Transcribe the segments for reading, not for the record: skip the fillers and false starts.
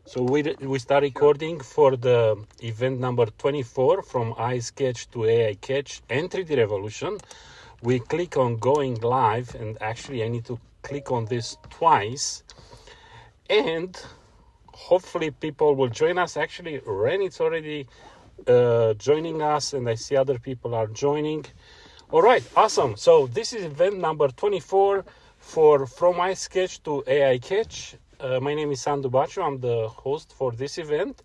So we start recording for the event number 24 from iSketch to AI Catch and 3D Revolution. We click on going live, and actually I need to click on this twice, and hopefully people will join us. Actually, Ren is already joining us, and I see other people are joining. All right, awesome. So this is event number 24 for From iSketch to AI Catch. My name is Sandu Bachu. I'm the host for this event.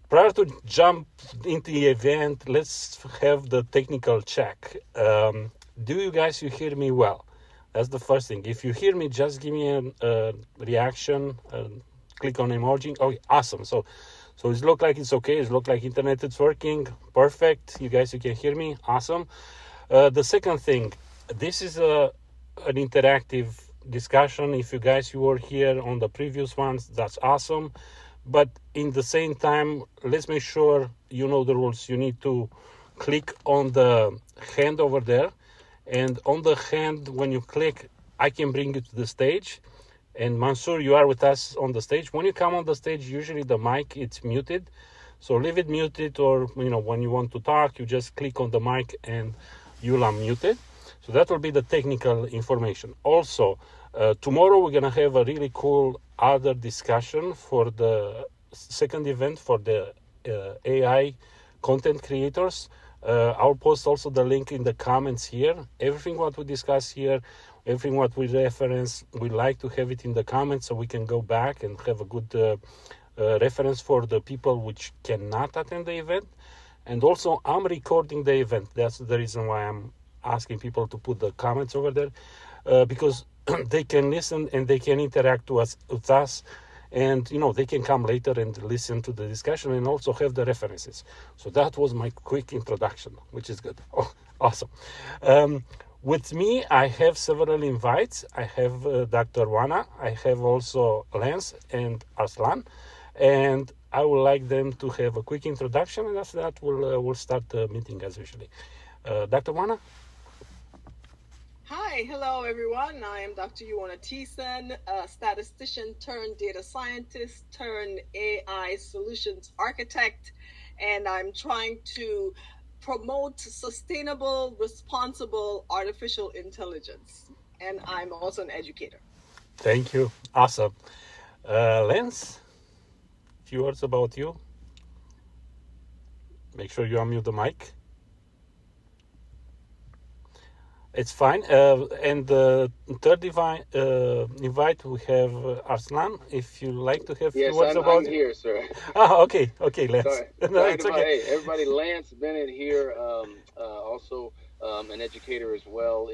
Prior to jump into the event, let's have the technical check. Do you guys hear me well? That's the first thing. If you hear me, just give me a reaction. Click on emoji. Okay, awesome. So it looks like it's okay. It looks like internet is working. Perfect. You guys, you can hear me. Awesome. The second thing, this is an interactive discussion. If you guys were here on the previous ones, that's awesome. But in the same time, let's make sure you know the rules. You need to click on the hand over there, and on the hand, when you click, I can bring you to the stage. And Mansoor, you are with us on the stage. When you come on the stage, usually the mic it's muted, so leave it muted, or when you want to talk, you just click on the mic and you'll unmute it. So that will be the technical information. Also, tomorrow we're going to have a really cool other discussion for the second event for the AI content creators. I'll post also the link in the comments here. Everything what we discuss here, everything what we reference, we like to have it in the comments so we can go back and have a good reference for the people which cannot attend the event. And also, I'm recording the event. That's the reason why I'm asking people to put the comments over there, because they can listen and they can interact with us, and they can come later and listen to the discussion and also have the references. So that was my quick introduction, which is good. Oh, awesome. With me, I have several invites. I have Dr. Wana. I have also Lance and Arslan, and I would like them to have a quick introduction, and after that, we'll start the meeting as usually. Dr. Wana? Hi, hello everyone. I am Dr. Yuana Thiessen, a statistician turned data scientist turned AI solutions architect, and I'm trying to promote sustainable, responsible artificial intelligence. And I'm also an educator. Thank you. Awesome. Lance, a few words about you. Make sure you unmute the mic. It's fine. And the third invite, we have Arslan. If you like to have a few words about it. Yes, I'm here, sir. Okay, Lance. Sorry. It's okay. Hey, everybody, Lance Bennett here, also an educator as well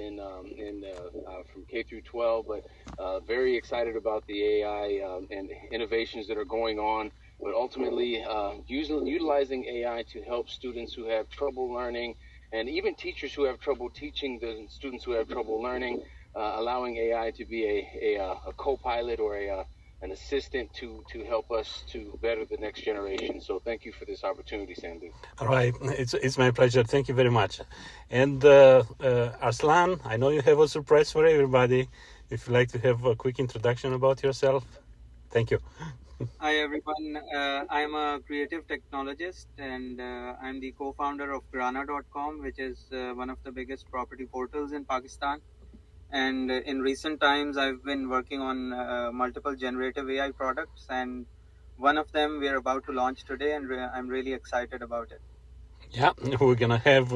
from K through 12, but very excited about the AI and innovations that are going on, but ultimately utilizing AI to help students who have trouble learning, and even teachers who have trouble teaching the students who have trouble learning, allowing AI to be a co-pilot or an assistant to help us to better the next generation. So thank you for this opportunity, Sandu. All right, it's my pleasure. Thank you very much. And Arslan, I know you have a surprise for everybody. If you'd like to have a quick introduction about yourself, thank you. Hi everyone, I'm a creative technologist, and I'm the co-founder of Grana.com, which is one of the biggest property portals in Pakistan. And in recent times, I've been working on multiple generative AI products, and one of them we're about to launch today, and I'm really excited about it. Yeah, we're gonna have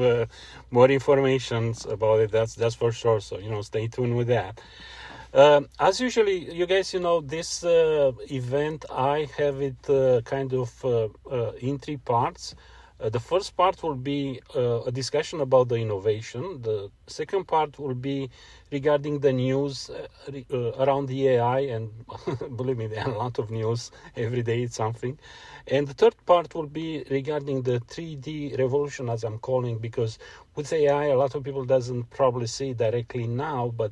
more information about it. That's for sure. So stay tuned with that. As usually, you guys, this event, I have it kind of in three parts. The first part will be a discussion about the innovation. The second part will be regarding the news around the AI, and believe me, there are a lot of news every day. It's something. And the third part will be regarding the 3D revolution, as I'm calling, because with AI, a lot of people doesn't probably see it directly now, but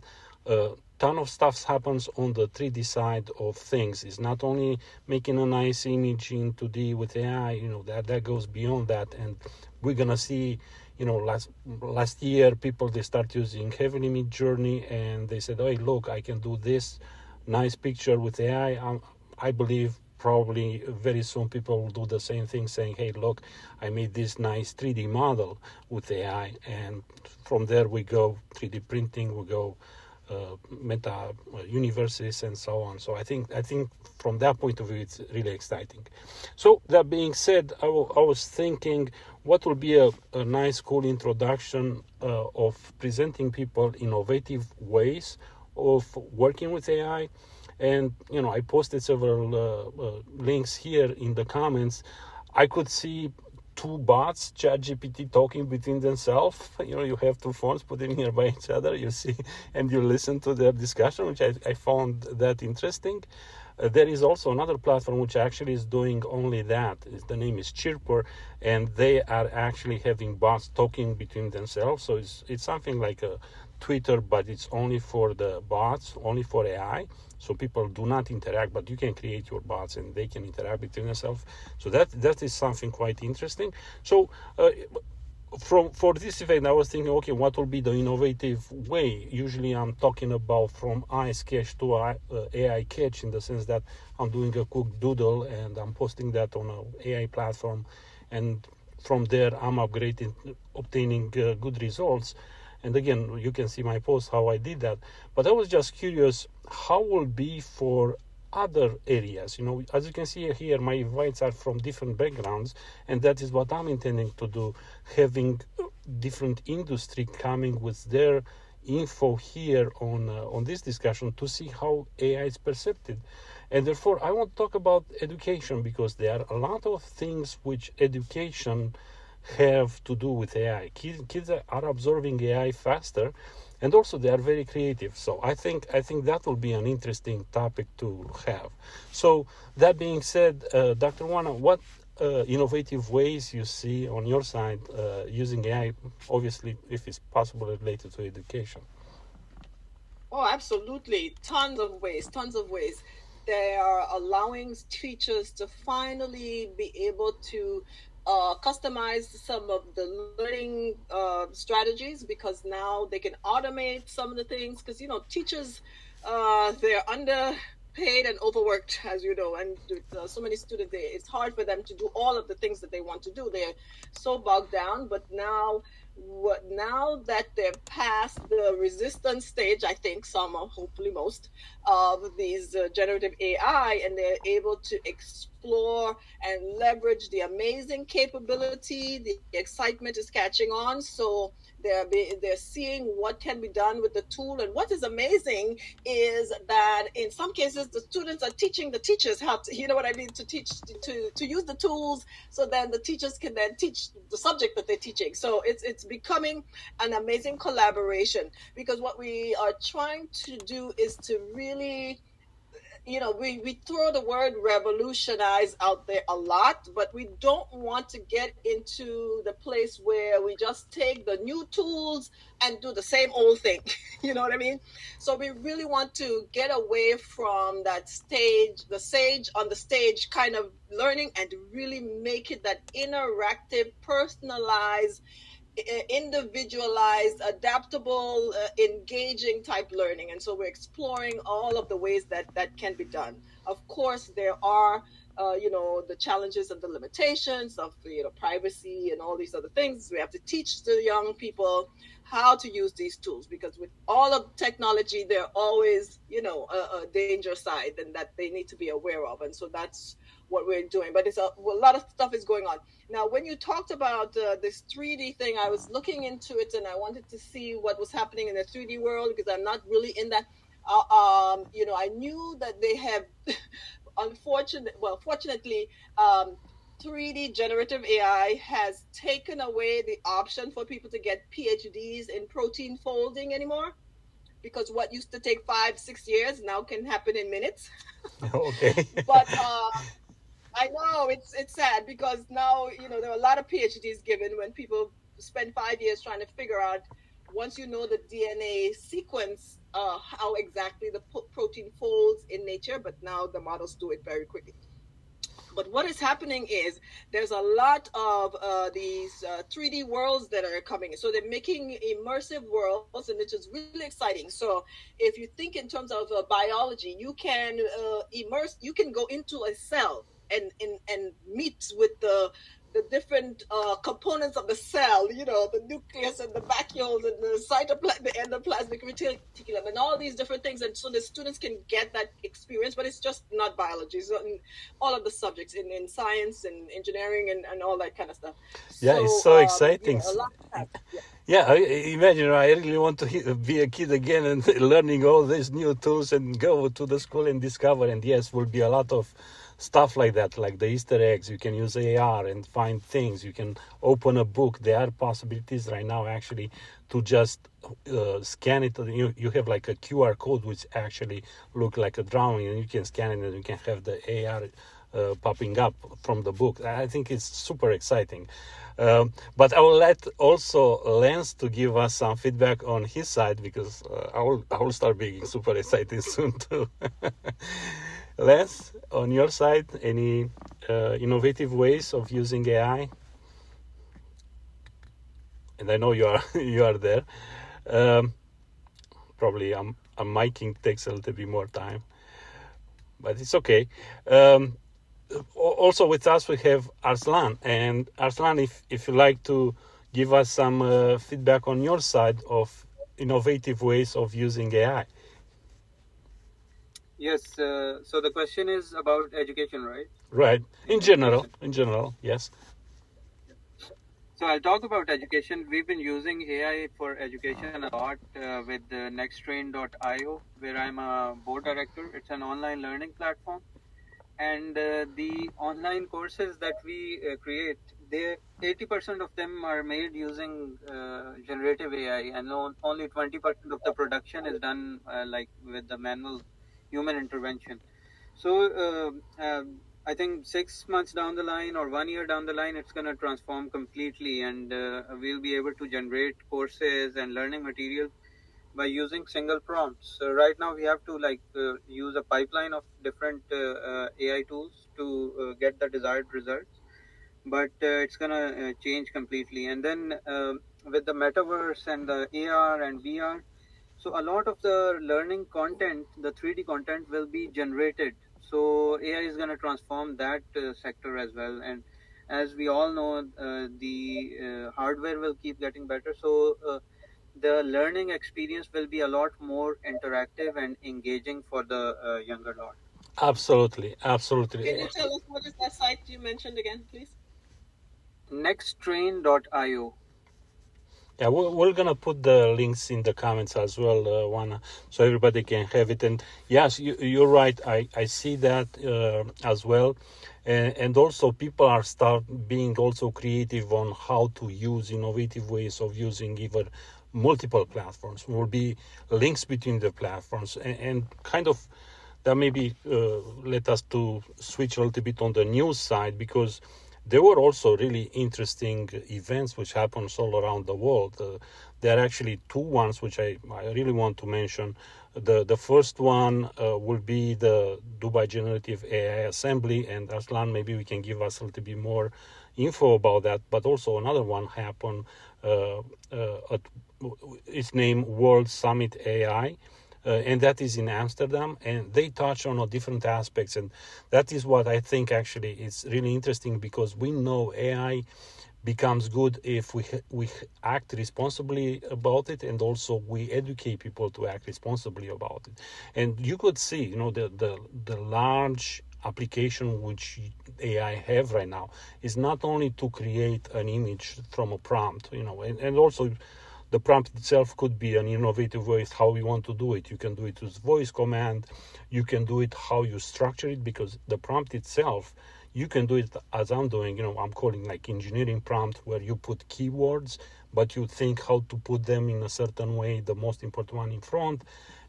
ton of stuff happens on the 3D side of things. It's not only making a nice image in 2D with AI, that goes beyond that. And we're gonna see, last year people, they start using Heavenly Midjourney, and they said, hey, look, I can do this nice picture with AI. I believe probably very soon people will do the same thing, saying, hey, look, I made this nice 3D model with AI, and from there we go 3D printing, we go meta universes and so on. So I think from that point of view, it's really exciting. So that being said, I was thinking what will be a nice, cool introduction of presenting people innovative ways of working with AI. And, I posted several links here in the comments. I could see two bots, ChatGPT, talking between themselves. You have two phones put in here by each other, you see, and you listen to their discussion, which I found that interesting. There is also another platform which actually is doing only that. The name is Chirper, and they are actually having bots talking between themselves. So it's something like a Twitter, but it's only for the bots, only for AI. So people do not interact, but you can create your bots and they can interact between themselves. So that is something quite interesting. So for this event, I was thinking, okay, what will be the innovative way? Usually I'm talking about from iSketch to AI Catch, in the sense that I'm doing a quick doodle and I'm posting that on an AI platform. And from there, I'm obtaining good results. And again, you can see my post how I did that. But I was just curious, how will be for other areas? As you can see here, my invites are from different backgrounds, and that is what I'm intending to do, having different industry coming with their info here on this discussion to see how AI is perceived. And therefore, I want to talk about education, because there are a lot of things which education have to do with AI. Kids are absorbing AI faster, and also they are very creative. So I think that will be an interesting topic to have. So that being said, Dr. Wana, what innovative ways you see on your side using AI, obviously, if it's possible, related to education? Oh, absolutely. Tons of ways. They are allowing teachers to finally be able to customize some of the learning strategies, because now they can automate some of the things, because teachers, they're underpaid and overworked, as you know, and so many students, it's hard for them to do all of the things that they want to do. They're so bogged down. But now that they're past the resistance stage, I think some, or hopefully most, of these generative AI, and they're able to explore and leverage the amazing capability, the excitement is catching on. So they're seeing what can be done with the tool. And what is amazing is that in some cases, the students are teaching the teachers how to, to teach, to use the tools, so then the teachers can then teach the subject that they're teaching. So it's becoming an amazing collaboration, because what we are trying to do is to really, we throw the word revolutionize out there a lot, but we don't want to get into the place where we just take the new tools and do the same old thing. You know what I mean? So we really want to get away from that the sage on the stage kind of learning, and really make it that interactive, personalized, individualized, adaptable, engaging type learning. And so we're exploring all of the ways that can be done. Of course, there are the challenges and the limitations of privacy and all these other things. We have to teach the young people how to use these tools, because with all of technology, there are always a danger side, and that they need to be aware of. And so that's what we're doing. But it's a lot of stuff is going on. Now, when you talked about this 3D thing, I was looking into it, and I wanted to see what was happening in the 3D world, because I'm not really in that. I knew that they have, fortunately, 3D generative AI has taken away the option for people to get PhDs in protein folding anymore, because what used to take 5-6 years now can happen in minutes. Okay. But I know it's sad, because now there are a lot of PhDs given when people spend 5 years trying to figure out, once you know the DNA sequence, how exactly the protein folds in nature. But now the models do it very quickly. But what is happening is there's a lot of these 3D worlds that are coming. So they're making immersive worlds, and it is really exciting. So if you think in terms of biology, you can you can go into a cell and meet with the different components of the cell, the nucleus and the vacuoles and the cytoplasm, the endoplasmic reticulum, and all these different things. And so the students can get that experience, but it's just not biology. So in all of the subjects in science and engineering and all that kind of stuff. Yeah, it's so exciting. A lot of that, Yeah, imagine I really want to be a kid again and learning all these new tools and go to the school and discover. And yes, will be a lot of stuff like that, like the Easter eggs. You can use AR and find things. You can open a book. There are possibilities right now actually to just scan it. You have like a QR code which actually look like a drawing, and you can scan it and you can have the AR popping up from the book. I think it's super exciting. But I will let also Lance to give us some feedback on his side, because I will start being super excited soon too. Lance, on your side, any innovative ways of using AI? And I know you are there. Probably miking takes a little bit more time, but it's okay. Also with us we have Arslan, and Arslan, if you like to give us some feedback on your side of innovative ways of using AI. Yes. So the question is about education, right? Right. In general, yes. So I'll talk about education. We've been using AI for education a lot with nexttrain.io, where I'm a board director. It's an online learning platform. And the online courses that we create, 80% of them are made using generative AI, and only 20% of the production is done like with the manual human intervention. So I think 6 months down the line or 1 year down the line, it's going to transform completely, and we'll be able to generate courses and learning material by using single prompts. So right now we have to use a pipeline of different AI tools to get the desired results, but it's gonna change completely. And then with the metaverse and the AR and VR, so a lot of the learning content, the 3D content, will be generated. So AI is gonna transform that sector as well. And as we all know, the hardware will keep getting better. So the learning experience will be a lot more interactive and engaging for the younger lot. Absolutely. Can you tell us what is that site you mentioned again, please? Nexttrain.io. Yeah, we're gonna put the links in the comments as well, Juana, so everybody can have it. And yes, you're right. I see that as well, and also people are start being also creative on how to use innovative ways of using either multiple platforms. Will be links between the platforms, and kind of that maybe let us to switch a little bit on the news side, because there were also really interesting events which happens all around the world. There are actually two ones which I really want to mention. The first one will be the Dubai Generative AI Assembly, and Arslan, maybe we can give us a little bit more info about that. But also another one happened at its name World Summit AI. And that is in Amsterdam, and they touch on different aspects, and that is what I think actually is really interesting, because we know AI becomes good if we act responsibly about it, and also we educate people to act responsibly about it. And you could see, the large application which AI have right now is not only to create an image from a prompt, and also the prompt itself could be an innovative way how we want to do it. You can do it with voice command. You can do it how you structure it, because the prompt itself, you can do it as I'm doing. I'm calling like engineering prompt, where you put keywords, but you think how to put them in a certain way, the most important one in front.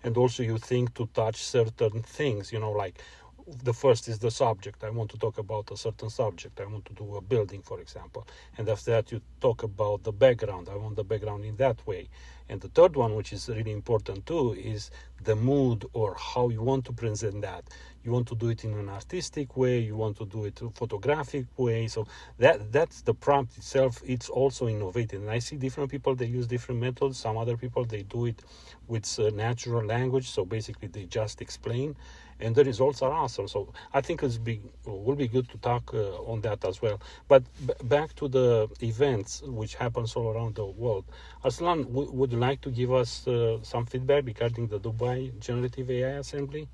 And also you think to touch certain things, like The first is the subject. I want to talk about a certain subject. I want to do a building, for example. And after that, you talk about the background. I want the background in that way. And the third one, which is really important too, is the mood or how you want to present that. You want to do it in an artistic way. You want to do it in a photographic way. So that's the prompt itself. It's also innovative. And I see different people, they use different methods. Some other people, they do it with natural language. So basically, they just explain. And the results are awesome. So I think will be good to talk on that as well. But back to the events which happens all around the world. Arslan, would you like to give us some feedback regarding the Dubai Generative AI Assembly?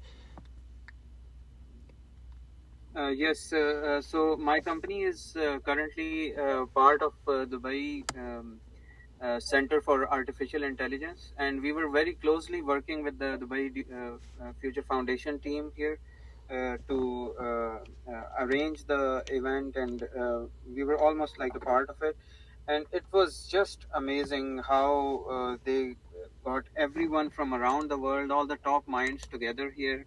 Yes, so my company is currently part of Dubai Center for Artificial Intelligence, and we were very closely working with the Dubai Future Foundation team here to arrange the event, and we were almost like a part of it. And it was just amazing how they got everyone from around the world, all the top minds together here.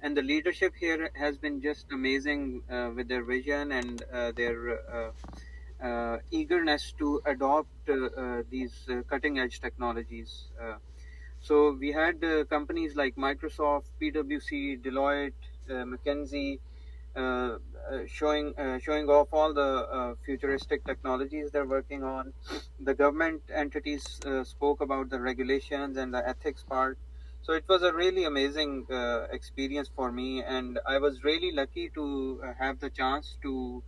And the leadership here has been just amazing with their vision and their eagerness to adopt these cutting edge technologies. So we had companies like Microsoft, PwC, Deloitte, McKinsey showing off all the futuristic technologies they're working on. The government entities spoke about the regulations and the ethics part. So it was a really amazing experience for me, and I was really lucky to have the chance to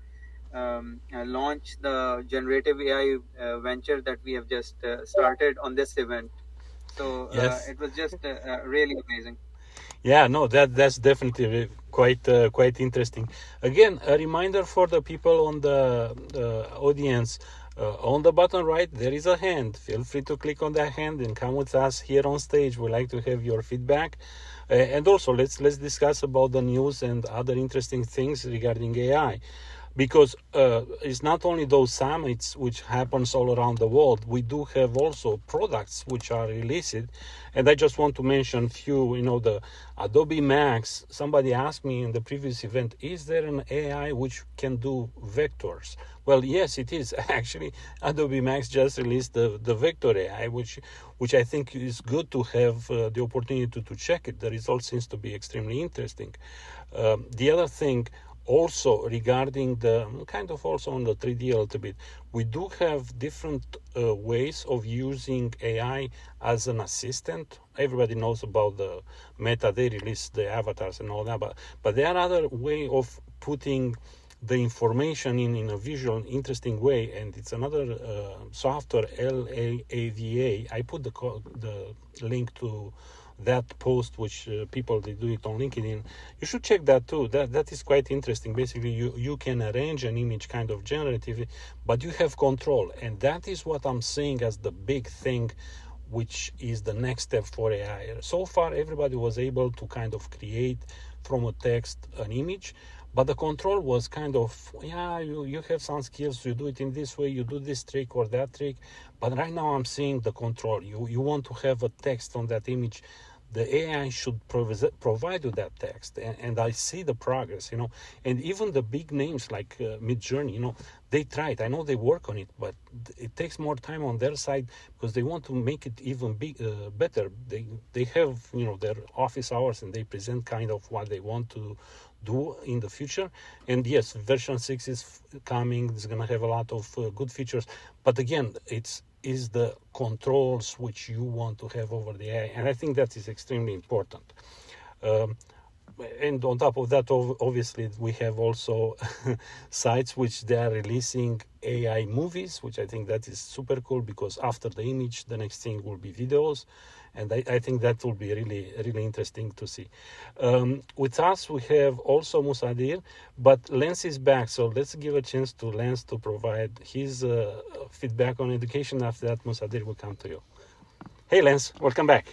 launch the generative AI venture that we have just started on this event. So Yes. it was just really amazing. Yeah, no, that's definitely quite interesting. Again, a reminder for the people on the audience. On the bottom right, there is a hand. Feel free to click on that hand and come with us here on stage. We like to have your feedback, and also let's discuss about the news and other interesting things regarding AI. Because it's not only those summits which happens all around the world. We do have also products which are released, and I just want to mention few. The Adobe Max. Somebody asked me in the previous event, is there an AI which can do vectors? Well, yes, it is. Actually, Adobe Max just released the vector AI, which I think is good to have the opportunity to check it. The result seems to be extremely interesting. The other thing, also regarding the kind of also on the 3D a little bit, we do have different ways of using AI as an assistant. Everybody knows about the Meta, they released the avatars and all that, but there are other way of putting the information in a visual interesting way, and it's another software, LAAVA. I put the link to that post, which people, they do it on LinkedIn. You should check that too. That is quite interesting. Basically, you can arrange an image kind of generatively, but you have control, and that is what I'm seeing as the big thing, which is the next step for AI. So far, everybody was able to kind of create from a text an image, but the control was kind of, you have some skills, you do it in this way, you do this trick or that trick. But right now I'm seeing the control. You want to have a text on that image. The AI should provide you that text. And I see the progress, And even the big names like Midjourney, they try it. I know they work on it, but it takes more time on their side because they want to make it even better. They have, their office hours, and they present kind of what they want to do in the future. And yes, version 6 is coming. It's going to have a lot of good features. But again, is the controls which you want to have over the AI. And I think that is extremely important. And on top of that, obviously, we have also sites which they are releasing AI movies, which I think that is super cool, because after the image, the next thing will be videos. And I think that will be really, really interesting to see. With us, we have also Musadir, but Lance is back. So let's give a chance to Lance to provide his feedback on education. After that, Musadir will come to you. Hey, Lance, welcome back.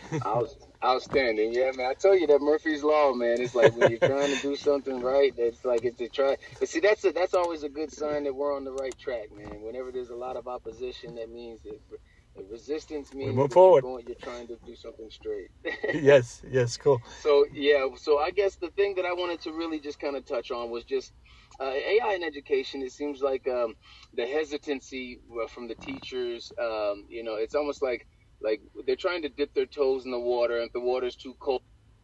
Outstanding. Yeah, man. I told you that Murphy's Law, man. It's like when you're trying to do something right, it's like it's a try. But see, that's always a good sign that we're on the right track, man. Whenever there's a lot of opposition, that means that Resistance We means move that forward. you're trying to do something straight. Yes, yes, cool. So yeah, so I guess the thing that I wanted to really just kind of touch on was just AI in education. It seems like the hesitancy from the teachers. It's almost like they're trying to dip their toes in the water, and if the water's too cold,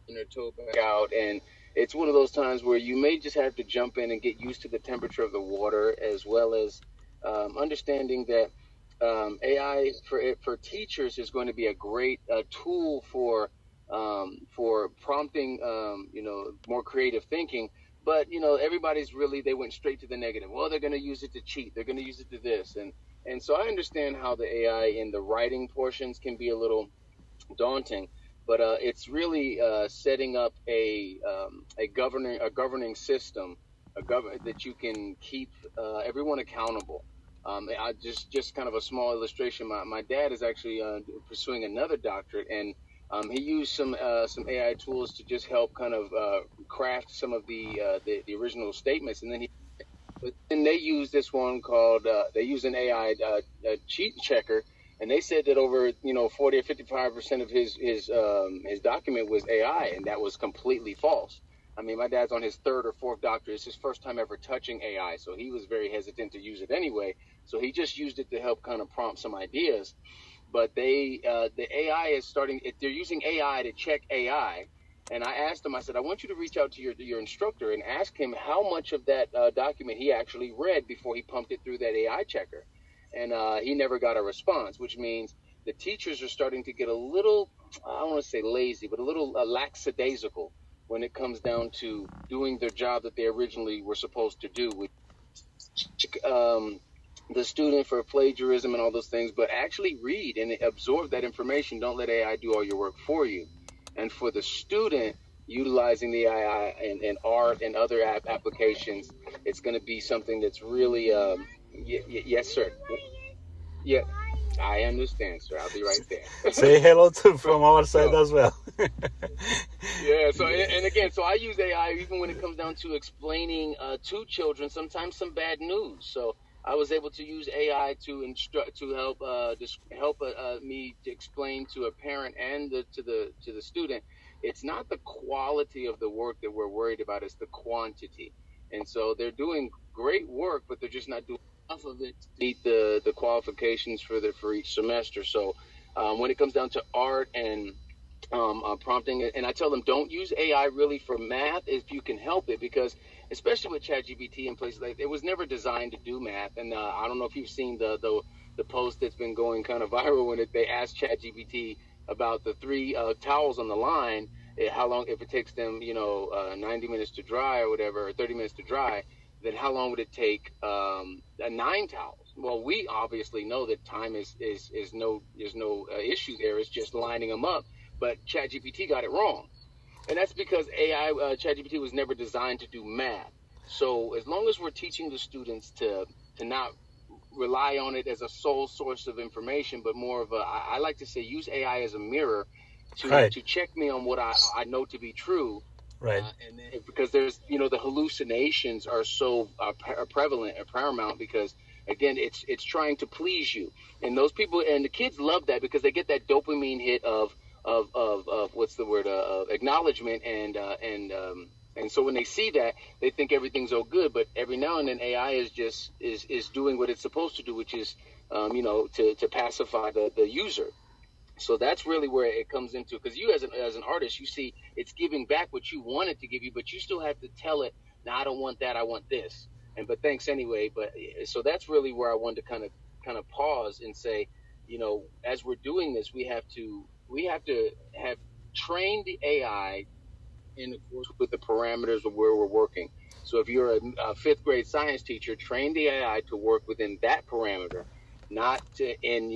and their toe back out. And it's one of those times where you may just have to jump in and get used to the temperature of the water, as well as understanding that AI for teachers is going to be a great tool for prompting, more creative thinking. But everybody's really, they went straight to the negative. Well, they're going to use it to cheat. They're going to use it to this, and so I understand how the AI in the writing portions can be a little daunting, but it's really setting up a governing system, that you can keep everyone accountable. I just kind of a small illustration. My dad is actually pursuing another doctorate, and he used some AI tools to just help kind of craft some of the original statements, and then they use this one called they use an AI cheat checker, and they said that over 40 or 55% of his document was AI, and that was completely false. I mean, my dad's on his third or fourth doctorate. It's his first time ever touching AI, so he was very hesitant to use it anyway. So he just used it to help kind of prompt some ideas. But the AI is starting. They're using AI to check AI. And I asked him, I said, I want you to reach out to your instructor and ask him how much of that document he actually read before he pumped it through that AI checker. And he never got a response, which means the teachers are starting to get a little, I don't want to say lazy, but a little lackadaisical when it comes down to doing their job that they originally were supposed to do, with the student for plagiarism and all those things, but actually read and absorb that information. Don't let AI do all your work for you. And for the student, utilizing the AI and art and other applications, it's going to be something that's really, yes, sir. Yeah, I understand, sir. I'll be right there. Say hello to from our side as well. Yeah. So and again, so I use AI even when it comes down to explaining to children sometimes some bad news. So I was able to use AI to help me to explain to a parent and to the student. It's not the quality of the work that we're worried about; it's the quantity. And so they're doing great work, but they're just not doing enough of it to meet the qualifications for each semester. So when it comes down to art and prompting, and I tell them don't use AI really for math if you can help it, because especially with ChatGPT and places like, it was never designed to do math. And I don't know if you've seen the post that's been going kind of viral when they asked ChatGPT about the three towels on the line, how long, if it takes them 90 minutes to dry or whatever, or 30 minutes to dry, then how long would it take 9 towels? Well, we obviously know that time is no issue there. It's just lining them up. But ChatGPT got it wrong. And that's because AI, ChatGPT was never designed to do math. So as long as we're teaching the students to not rely on it as a sole source of information, but more of I like to say, use AI as a mirror to check me on what I know to be true. Right. And then, because there's, the hallucinations are so prevalent or paramount, because again, it's trying to please you. And those people, and the kids love that, because they get that dopamine hit of what's the word, acknowledgement, and so when they see that, they think everything's all good. But every now and then AI is doing what it's supposed to do, which is to pacify the user. So that's really where it comes into, because you as an artist, you see it's giving back what you want it to give you, but you still have to tell it, no, I don't want that, I want this, but thanks anyway. But so that's really where I wanted to kind of pause and say, as we're doing this, we have to have trained the AI in accordance with the parameters of where we're working. So if you're a 5th grade science teacher, train the AI to work within that parameter, not in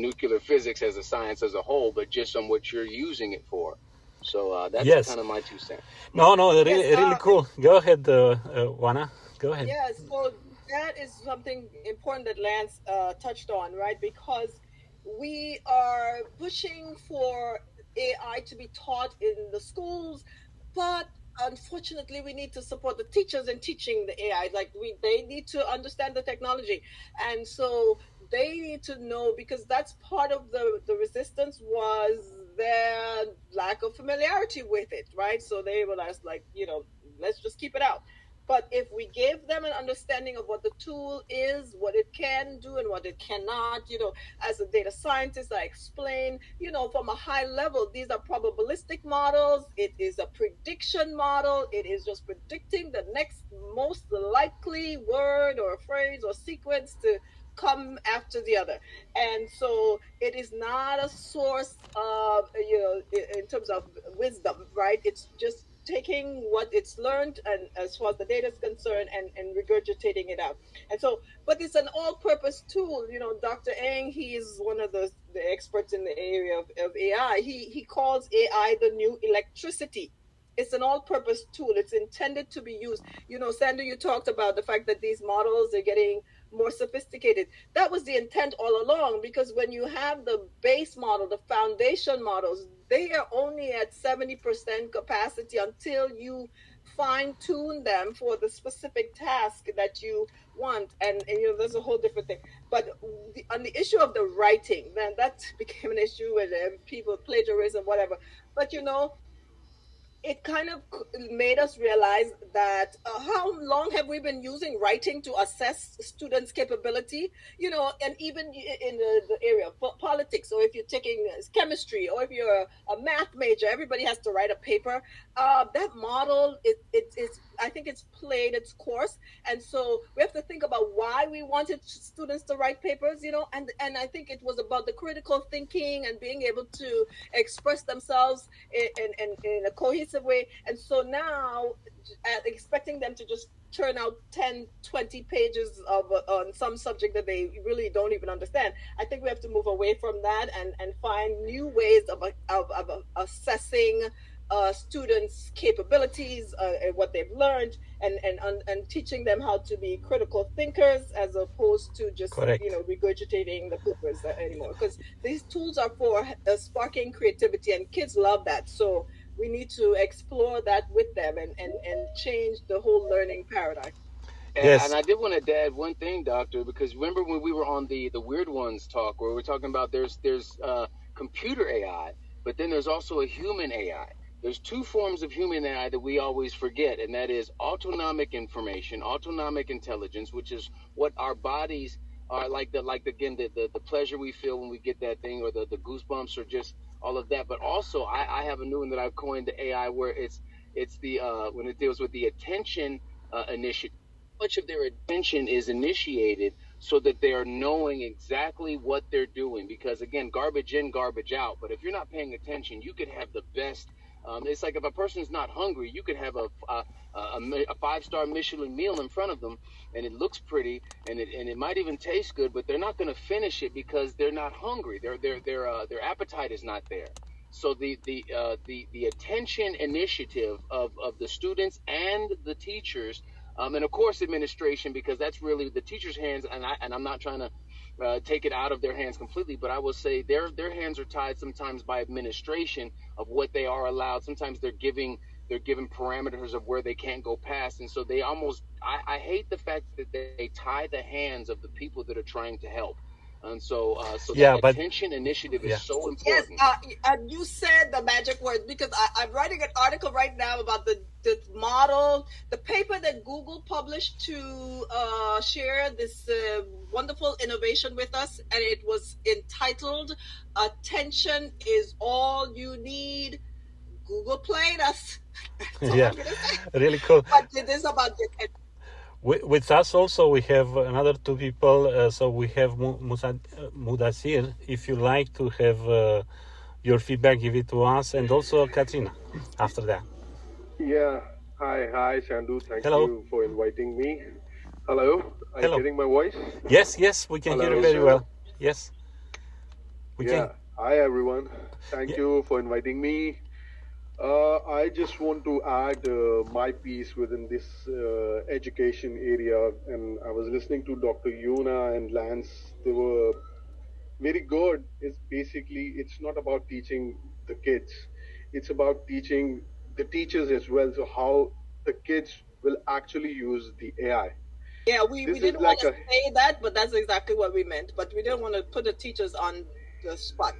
nuclear physics as a science as a whole, but just on what you're using it for. So that's kind of my 2 cents. No, really cool. Go ahead, Juana. Go ahead. Yes, so that is something important that Lance touched on, right? Because we are pushing for AI to be taught in the schools, but unfortunately we need to support the teachers in teaching the AI. They need to understand the technology. And so they need to know, because that's part of the resistance was their lack of familiarity with it, right? So they were like, let's just keep it out. But if we give them an understanding of what the tool is, what it can do and what it cannot, as a data scientist, I explain, from a high level, these are probabilistic models. It is a prediction model. It is just predicting the next most likely word or phrase or sequence to come after the other. And so it is not a source of, in terms of wisdom, right? It's just taking what it's learned and as far as the data is concerned and regurgitating it out. And so, but it's an all-purpose tool. Dr. Eng, he is one of the experts in the area of AI. He calls AI the new electricity. It's an all-purpose tool. It's intended to be used. Sandra, you talked about the fact that these models are getting more sophisticated. That was the intent all along, because when you have the base model, the foundation models, they are only at 70% capacity until you fine-tune them for the specific task that you want. And there's a whole different thing. But on the issue of the writing, then that became an issue with people plagiarism, whatever. But it kind of made us realize that how long have we been using writing to assess students' capability, and even in the area of politics, or if you're taking chemistry, or if you're a math major, everybody has to write a paper. That model, it's I think it's played its course. And so we have to think about why we wanted students to write papers, and I think it was about the critical thinking and being able to express themselves in a cohesive way. And so now expecting them to just turn out 10, 20 pages on some subject that they really don't even understand. I think we have to move away from that and find new ways of assessing students' capabilities, what they've learned, and teaching them how to be critical thinkers as opposed to just regurgitating the papers anymore. Because these tools are for sparking creativity, and kids love that. So we need to explore that with them and change the whole learning paradigm. Yes. And I did want to add one thing, Doctor, because remember when we were on the Weird Ones talk, where we're talking about there's computer AI, but then there's also a human AI. There's two forms of human AI that we always forget, and that is autonomic information, autonomic intelligence, which is what our bodies are like the pleasure we feel when we get that thing, or the goosebumps, or just all of that. But also, I have a new one that I've coined, the AI, where it's the when it deals with the attention initiative. Much of their attention is initiated so that they are knowing exactly what they're doing. Because again, garbage in, garbage out. But if you're not paying attention, you could have the best. It's like if a person's not hungry, you could have a 5-star Michelin meal in front of them, and it looks pretty, and it might even taste good, but they're not going to finish it because they're not hungry. Their appetite is not there. So the attention initiative of the students and the teachers, and of course administration, because that's really the teachers' hands. And I'm not trying to take it out of their hands completely, but I will say their hands are tied sometimes by administration of what they are allowed. Sometimes they're given parameters of where they can't go past, and so they almost I hate the fact that they tie the hands of the people that are trying to help. And so attention initiative is so important. Yes, you said the magic word, because I'm writing an article right now about the model, the paper that Google published to share this wonderful innovation with us, and it was entitled "Attention is All You Need." Google played us. Yeah, really cool. But it is about the attention. With us also, we have another two people. So we have Mudassir. If you like to have your feedback, give it to us, and also Katrina after that. Yeah. Hi, Shandu. Thank Hello. you for inviting me. Hello. Are you getting my voice? Yes, we can hear you very well. Yes. We can. Hi, everyone. Thank you for inviting me. I just want to add my piece within this education area, and I was listening to Dr. Yuna and Lance. They were very good. It's not about teaching the kids. It's about teaching the teachers as well. So how the kids will actually use the AI. Yeah, we This is didn't want like to a say that, but that's exactly what we meant. But we didn't want to put the teachers on the spot.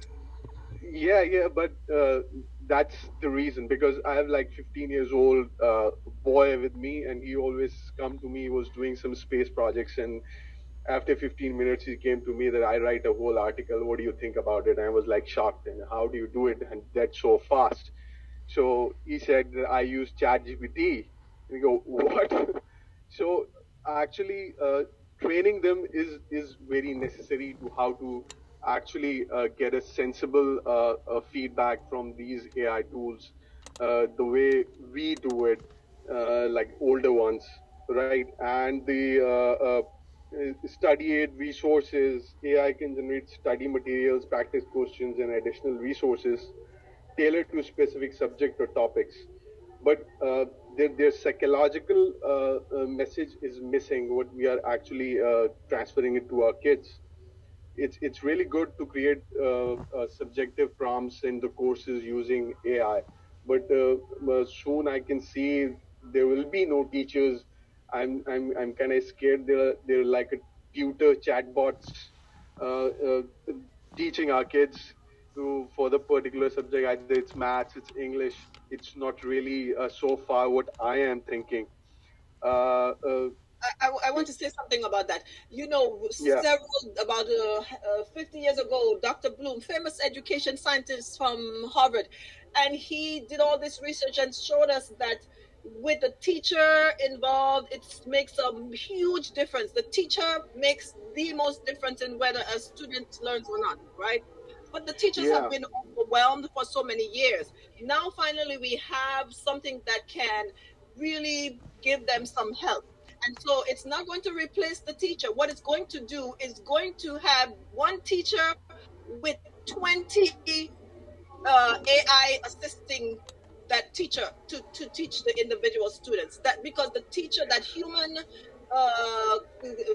yeah, but that's the reason, because I have like 15 years old boy with me, and he always come to me. He was doing some space projects, and after 15 minutes he came to me that I write a whole article. What do you think about it? And I was like shocked. And how do you do it? And that's so fast. So he said that I use ChatGPT. And we go, what? So actually, training them is very necessary to how to actually get a sensible feedback from these AI tools, the way we do it, like older ones, right? And the study aid resources, AI can generate study materials, practice questions, and additional resources tailored to specific subject or topics. But their psychological message is missing. What we are actually transferring it to our kids. It's really good to create subjective prompts in the courses using AI, but soon I can see there will be no teachers. I'm kind of scared. They're like a tutor chatbots teaching our kids to for the particular subject. Either it's maths, it's English. It's not really so far what I am thinking. Uh, uh, I want to say something about that. You know, yeah, about 50 years ago, Dr. Bloom, famous education scientist from Harvard, and he did all this research and showed us that with the teacher involved, it makes a huge difference. The teacher makes the most difference in whether a student learns or not, right? But the teachers have yeah, been overwhelmed for so many years. Now, finally, we have something that can really give them some help. And so it's not going to replace the teacher. What it's going to do is going to have one teacher with 20 AI assisting that teacher to teach the individual students. That because the teacher, that human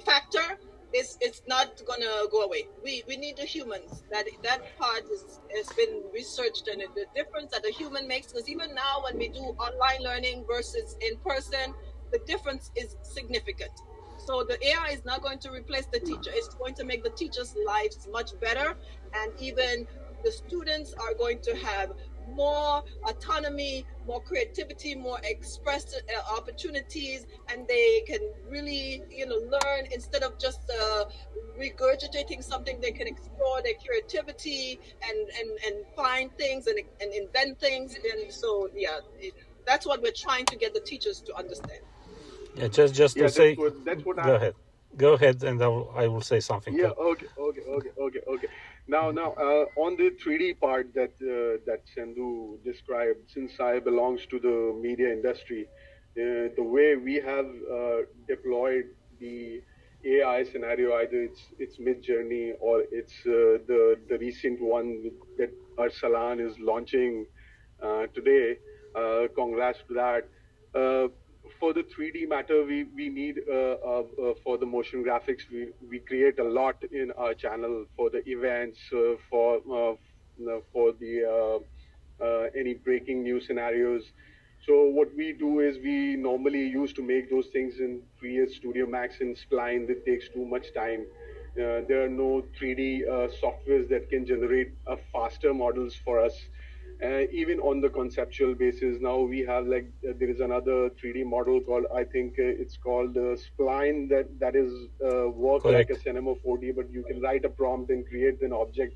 factor is it's not gonna go away. We need the humans. That part has been researched, and the difference that the human makes. Because even now, when we do online learning versus in person, the difference is significant. So the AI is not going to replace the teacher. It's going to make the teachers' lives much better, and even the students are going to have more autonomy, more creativity, more express opportunities, and they can really, learn instead of just regurgitating something. They can explore their creativity and find things and invent things. And so, yeah, that's what we're trying to get the teachers to understand. Yeah, just to yeah. say, That's what go ahead. Go ahead, and I will say something Yeah. too. Okay. Now, on the 3D part that Sandhu described, since I belongs to the media industry, the way we have deployed the AI scenario, either it's Midjourney or it's the recent one that Arsalan is launching today. Congrats to that. Uh, for the 3D matter, we need for the motion graphics, we create a lot in our channel for the events, for the any breaking news scenarios. So what we do is we normally used to make those things in 3ds Studio Max and Spline. That takes too much time. There are no 3D softwares that can generate faster models for us. Even on the conceptual basis, now we have like there is another 3D model called, I think it's called Spline, that is work like a Correct. Cinema 4D, but you can write a prompt and create an object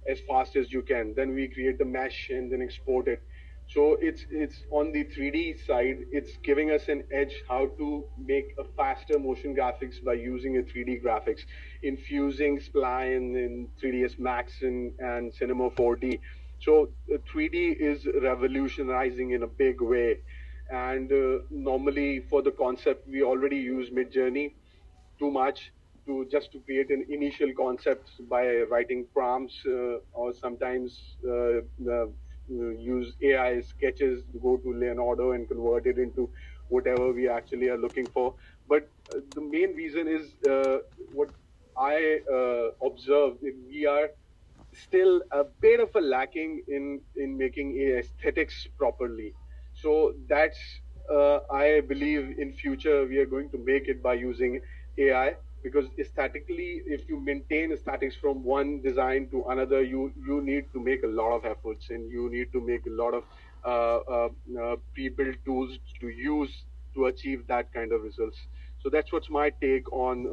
as fast as you can. Then we create the mesh and then export it. So it's on the 3D side, it's giving us an edge how to make a faster motion graphics by using a 3D graphics, infusing Spline in 3ds Max and Cinema 4D. So 3D is revolutionizing in a big way. And normally for the concept, we already use Midjourney too much to just to create an initial concept by writing prompts, or sometimes use AI sketches to go to Leonardo and convert it into whatever we actually are looking for. But the main reason is what I observed, we are still a bit of a lacking in making aesthetics properly. So that's I believe in future we are going to make it by using AI, because aesthetically, if you maintain aesthetics from one design to another, you need to make a lot of efforts, and you need to make a lot of pre-built tools to use to achieve that kind of results. So that's what's my take on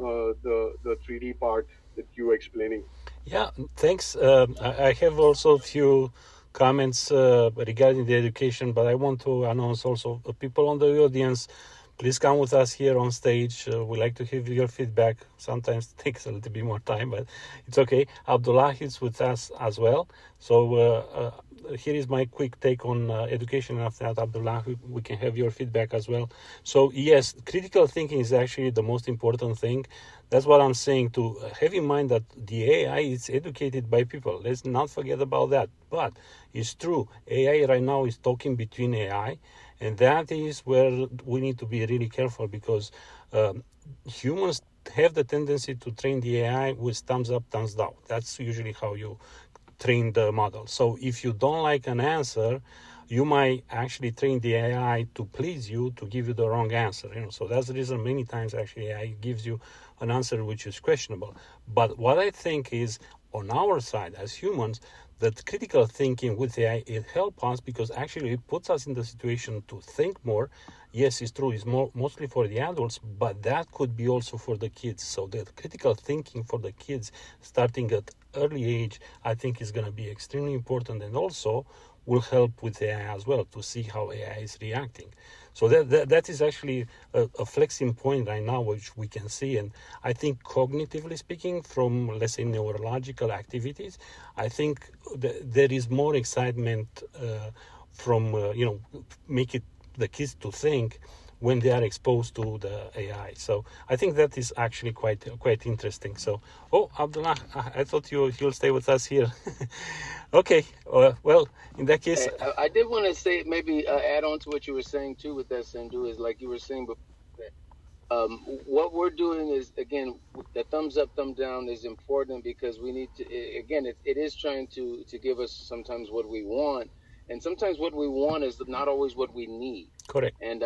the 3D part that you were explaining. Yeah, thanks. I have also a few comments regarding the education, but I want to announce also people on the audience. Please come with us here on stage. We like to hear your feedback. Sometimes it takes a little bit more time, but it's okay. Abdullah is with us as well. So here is my quick take on education. After that, Abdullah, we can have your feedback as well. So yes, critical thinking is actually the most important thing. That's what I'm saying, to have in mind that the AI is educated by people. Let's not forget about that. But it's true, AI right now is talking between AI, and that is where we need to be really careful, because humans have the tendency to train the AI with thumbs up, thumbs down. That's usually how you train the model. So if you don't like an answer, you might actually train the AI to please you, to give you the wrong answer. So that's the reason many times actually AI gives you an answer which is questionable. But what I think is, on our side as humans, that critical thinking with AI, it helps us because actually it puts us in the situation to think more. Yes, it's true, it's mostly for the adults, but that could be also for the kids. So the critical thinking for the kids starting at early age, I think is going to be extremely important, and also will help with AI as well, to see how AI is reacting. So that is actually a flexing point right now, which we can see. And I think cognitively speaking, from, let's say, neurological activities, I think there is more excitement from, make it the kids to think when they are exposed to the AI. So I think that is actually quite interesting. So, Abdullah, I thought you'll stay with us here. Okay, well, in that case... I did want to say, maybe add on to what you were saying too with that, Sandhu, is like you were saying before, what we're doing is, again, the thumbs up, thumb down is important, because we need to, again, it is trying to give us sometimes what we want, and sometimes what we want is not always what we need. Correct. And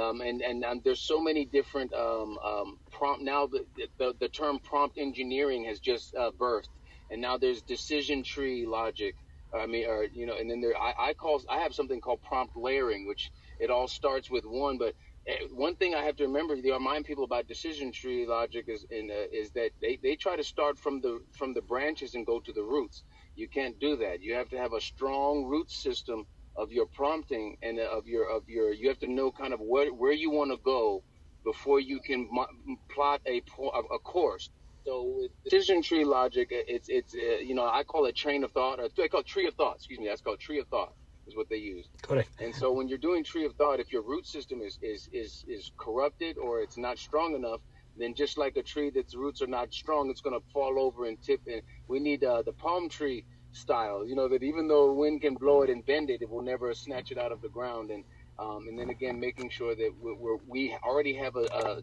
there's so many different prompt now. The term prompt engineering has just birthed, and now there's decision tree logic. And then I have something called prompt layering, which it all starts with one. But one thing I have to remember, to remind people about decision tree logic is that they try to start from the branches and go to the roots. You can't do that. You have to have a strong root system of your prompting, and you have to know kind of where you want to go before you can plot a course. So with decision tree logic, it's I call it train of thought, or I call it tree of thought. Excuse me, that's called tree of thought is what they use. Correct. And so when you're doing tree of thought, if your root system is corrupted or it's not strong enough, then just like a tree that's roots are not strong, it's going to fall over and tip. And we need the palm tree style, that even though wind can blow it and bend it, it will never snatch it out of the ground. And then again, making sure that we already have a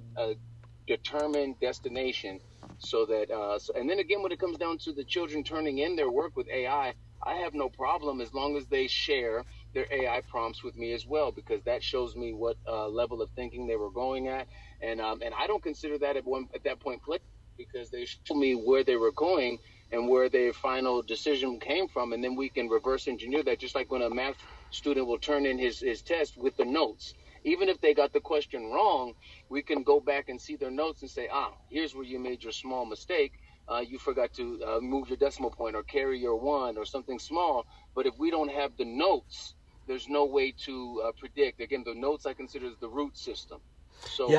determined destination, so that and then again, when it comes down to the children turning in their work with AI, I have no problem as long as they share their AI prompts with me as well, because that shows me what level of thinking they were going at, and I don't consider that at that point because they show me where they were going and where their final decision came from, and then we can reverse engineer that, just like when a math student will turn in his test with the notes. Even if they got the question wrong, we can go back and see their notes and say, here's where you made your small mistake. You forgot to move your decimal point or carry your one or something small. But if we don't have the notes, there's no way to predict. Again, the notes I consider the root system. So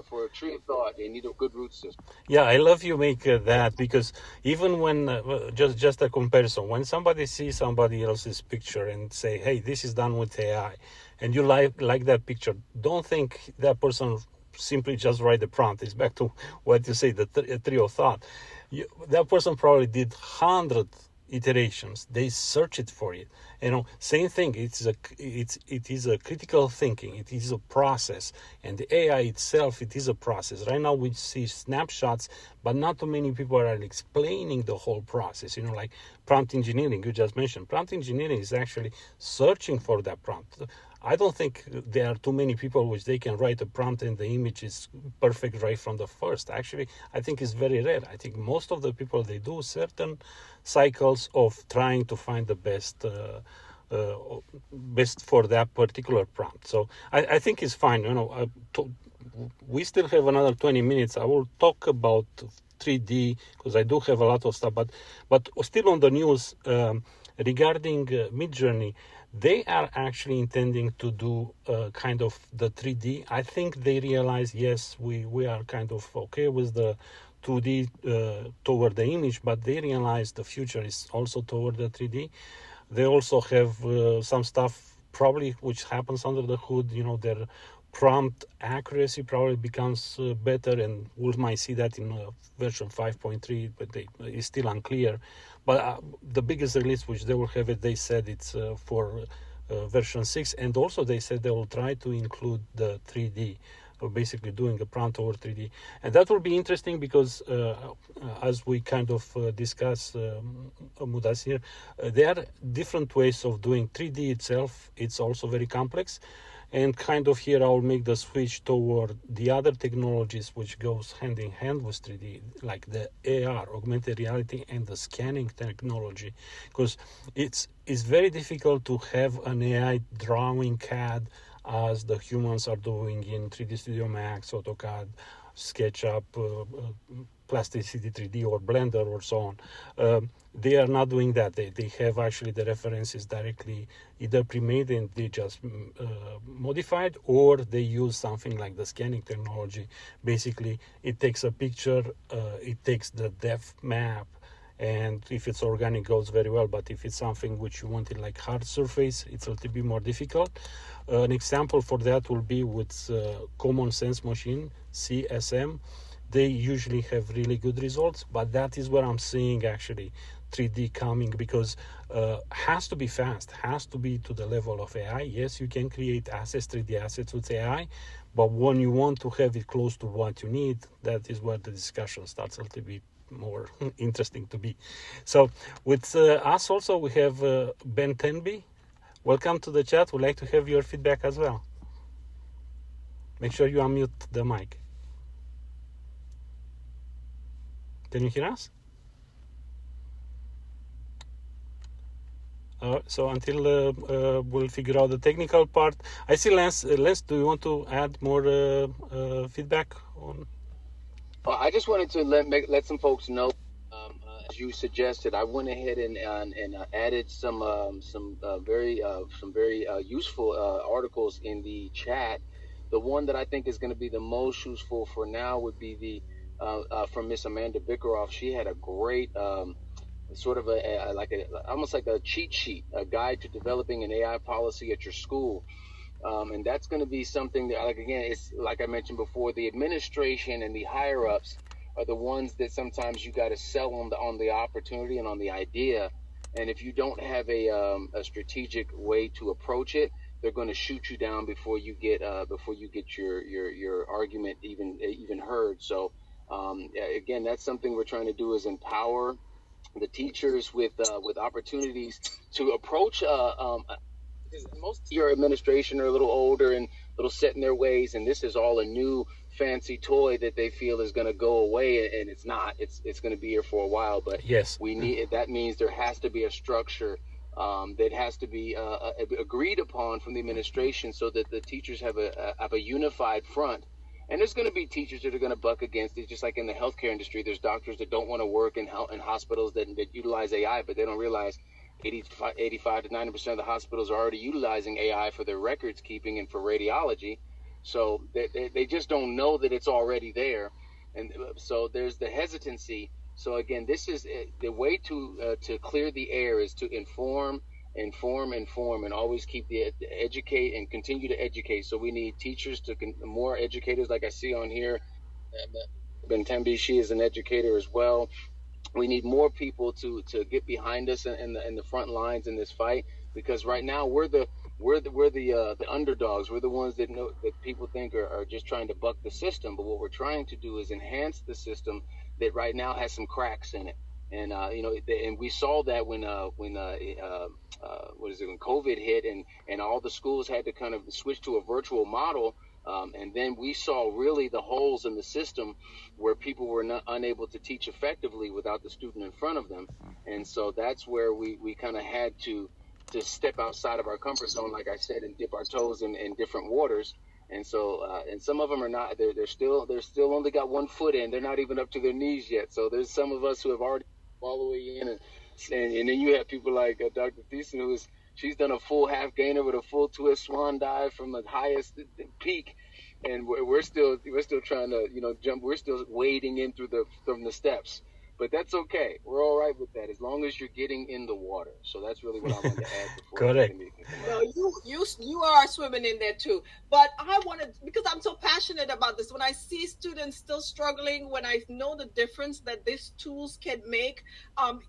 for a tree of thought, they need a good root system. Yeah, I love you make that, because even when just a comparison, when somebody sees somebody else's picture and say, hey, this is done with AI, and you like that picture, don't think that person simply just write the prompt. It's back to what you say, the tree of thought. That person probably did 100 iterations. They search it for it. Same thing. It is a critical thinking. It is a process, and the AI itself, it is a process. Right now we see snapshots, but not too many people are explaining the whole process. Like prompt engineering, you just mentioned. Prompt engineering is actually searching for that prompt. I don't think there are too many people which they can write a prompt and the image is perfect right from the first. Actually, I think it's very rare. I think most of the people, they do certain cycles of trying to find the best for that particular prompt. So I think it's fine. We still have another 20 minutes. I will talk about 3D because I do have a lot of stuff, but still on the news regarding Midjourney, they are actually intending to do kind of the 3D. I think they realize, yes, we are kind of okay with the 2D toward the image, but they realize the future is also toward the 3D. They also have some stuff probably which happens under the hood. Their prompt accuracy probably becomes better, and we might see that in version 5.3, but it's still unclear. But the biggest release which they will have it, they said it's for version 6, and also they said they will try to include the 3D, basically doing a prompt over 3D. And that will be interesting because as we kind of discuss, Mudassir, there are different ways of doing 3D itself. It's also very complex. And kind of here I'll make the switch toward the other technologies which goes hand in hand with 3D, like the AR, augmented reality, and the scanning technology. Because it's very difficult to have an AI drawing CAD as the humans are doing in 3D Studio Max, AutoCAD, SketchUp, Plasticity 3D, or Blender, or so on. They are not doing that. They have actually the references directly either pre-made and they just modified, or they use something like the scanning technology. Basically, it takes a picture, it takes the depth map, and if it's organic, goes very well. But if it's something which you wanted like hard surface, it's a little bit more difficult. An example for that will be with Common Sense Machine, CSM. They usually have really good results, but that is where I'm seeing actually 3D coming, because has to be fast, has to be to the level of AI. Yes, you can create assets, 3D assets with AI, but when you want to have it close to what you need, that is where the discussion starts a little bit more interesting to be. So with us also, we have Ben Tenby. Welcome to the chat. We'd like to have your feedback as well. Make sure you unmute the mic. Can you hear us? So until we'll figure out the technical part, I see Lance. Lance, do you want to add more feedback on? Well, I just wanted to let some folks know, as you suggested, I went ahead and added some very useful articles in the chat. The one that I think is going to be the most useful for now would be the from Miss Amanda Bickeroff. She had a great sort of almost like a cheat sheet, a guide to developing an AI policy at your school. And that's going to be something that, like, again, it's like I mentioned before, the administration and the higher ups are the ones that sometimes you got to sell on the opportunity and on the idea. And if you don't have a strategic way to approach it, they're going to shoot you down before you get your argument even heard. So again, that's something we're trying to do, is empower the teachers with opportunities to approach. Most of your administration are a little older and a little set in their ways, and this is all a new fancy toy that they feel is going to go away, and it's not. It's going to be here for a while. But yes, that means there has to be a structure that has to be agreed upon from the administration, so that the teachers have a unified front. And there's going to be teachers that are going to buck against it, just like in the healthcare industry. There's doctors that don't want to work in hospitals that utilize AI, but they don't realize 85 to 90% of the hospitals are already utilizing AI for their records keeping and for radiology. So they just don't know that it's already there. And so there's the hesitancy. So again, this is the way to clear the air, is to inform, and always keep educate and continue to educate. So we need teachers more educators, like I see on here. Ben Tembi, she is an educator as well. We need more people to get behind us in the front lines in this fight, because right now we're the underdogs. We're the ones that know that people think are just trying to buck the system. But what we're trying to do is enhance the system that right now has some cracks in it. And and we saw that when COVID hit and all the schools had to kind of switch to a virtual model. And then we saw really the holes in the system where people were unable to teach effectively without the student in front of them. And so that's where we kind of had to step outside of our comfort zone, like I said, and dip our toes in different waters. And so, and some of them are not, they're still only got 1 foot in. They're not even up to their knees yet. So there's some of us who have already all the way in. And then you have people like Dr. Thiessen, she's done a full half gainer with a full twist swan dive from the highest peak. And we're still trying to, jump. We're still wading in from the steps. But that's okay. We're all right with that as long as you're getting in the water. So that's really what I wanted to add before. Correct. No, you are swimming in there too. But I wanted, because I'm so passionate about this, when I see students still struggling, when I know the difference that these tools can make,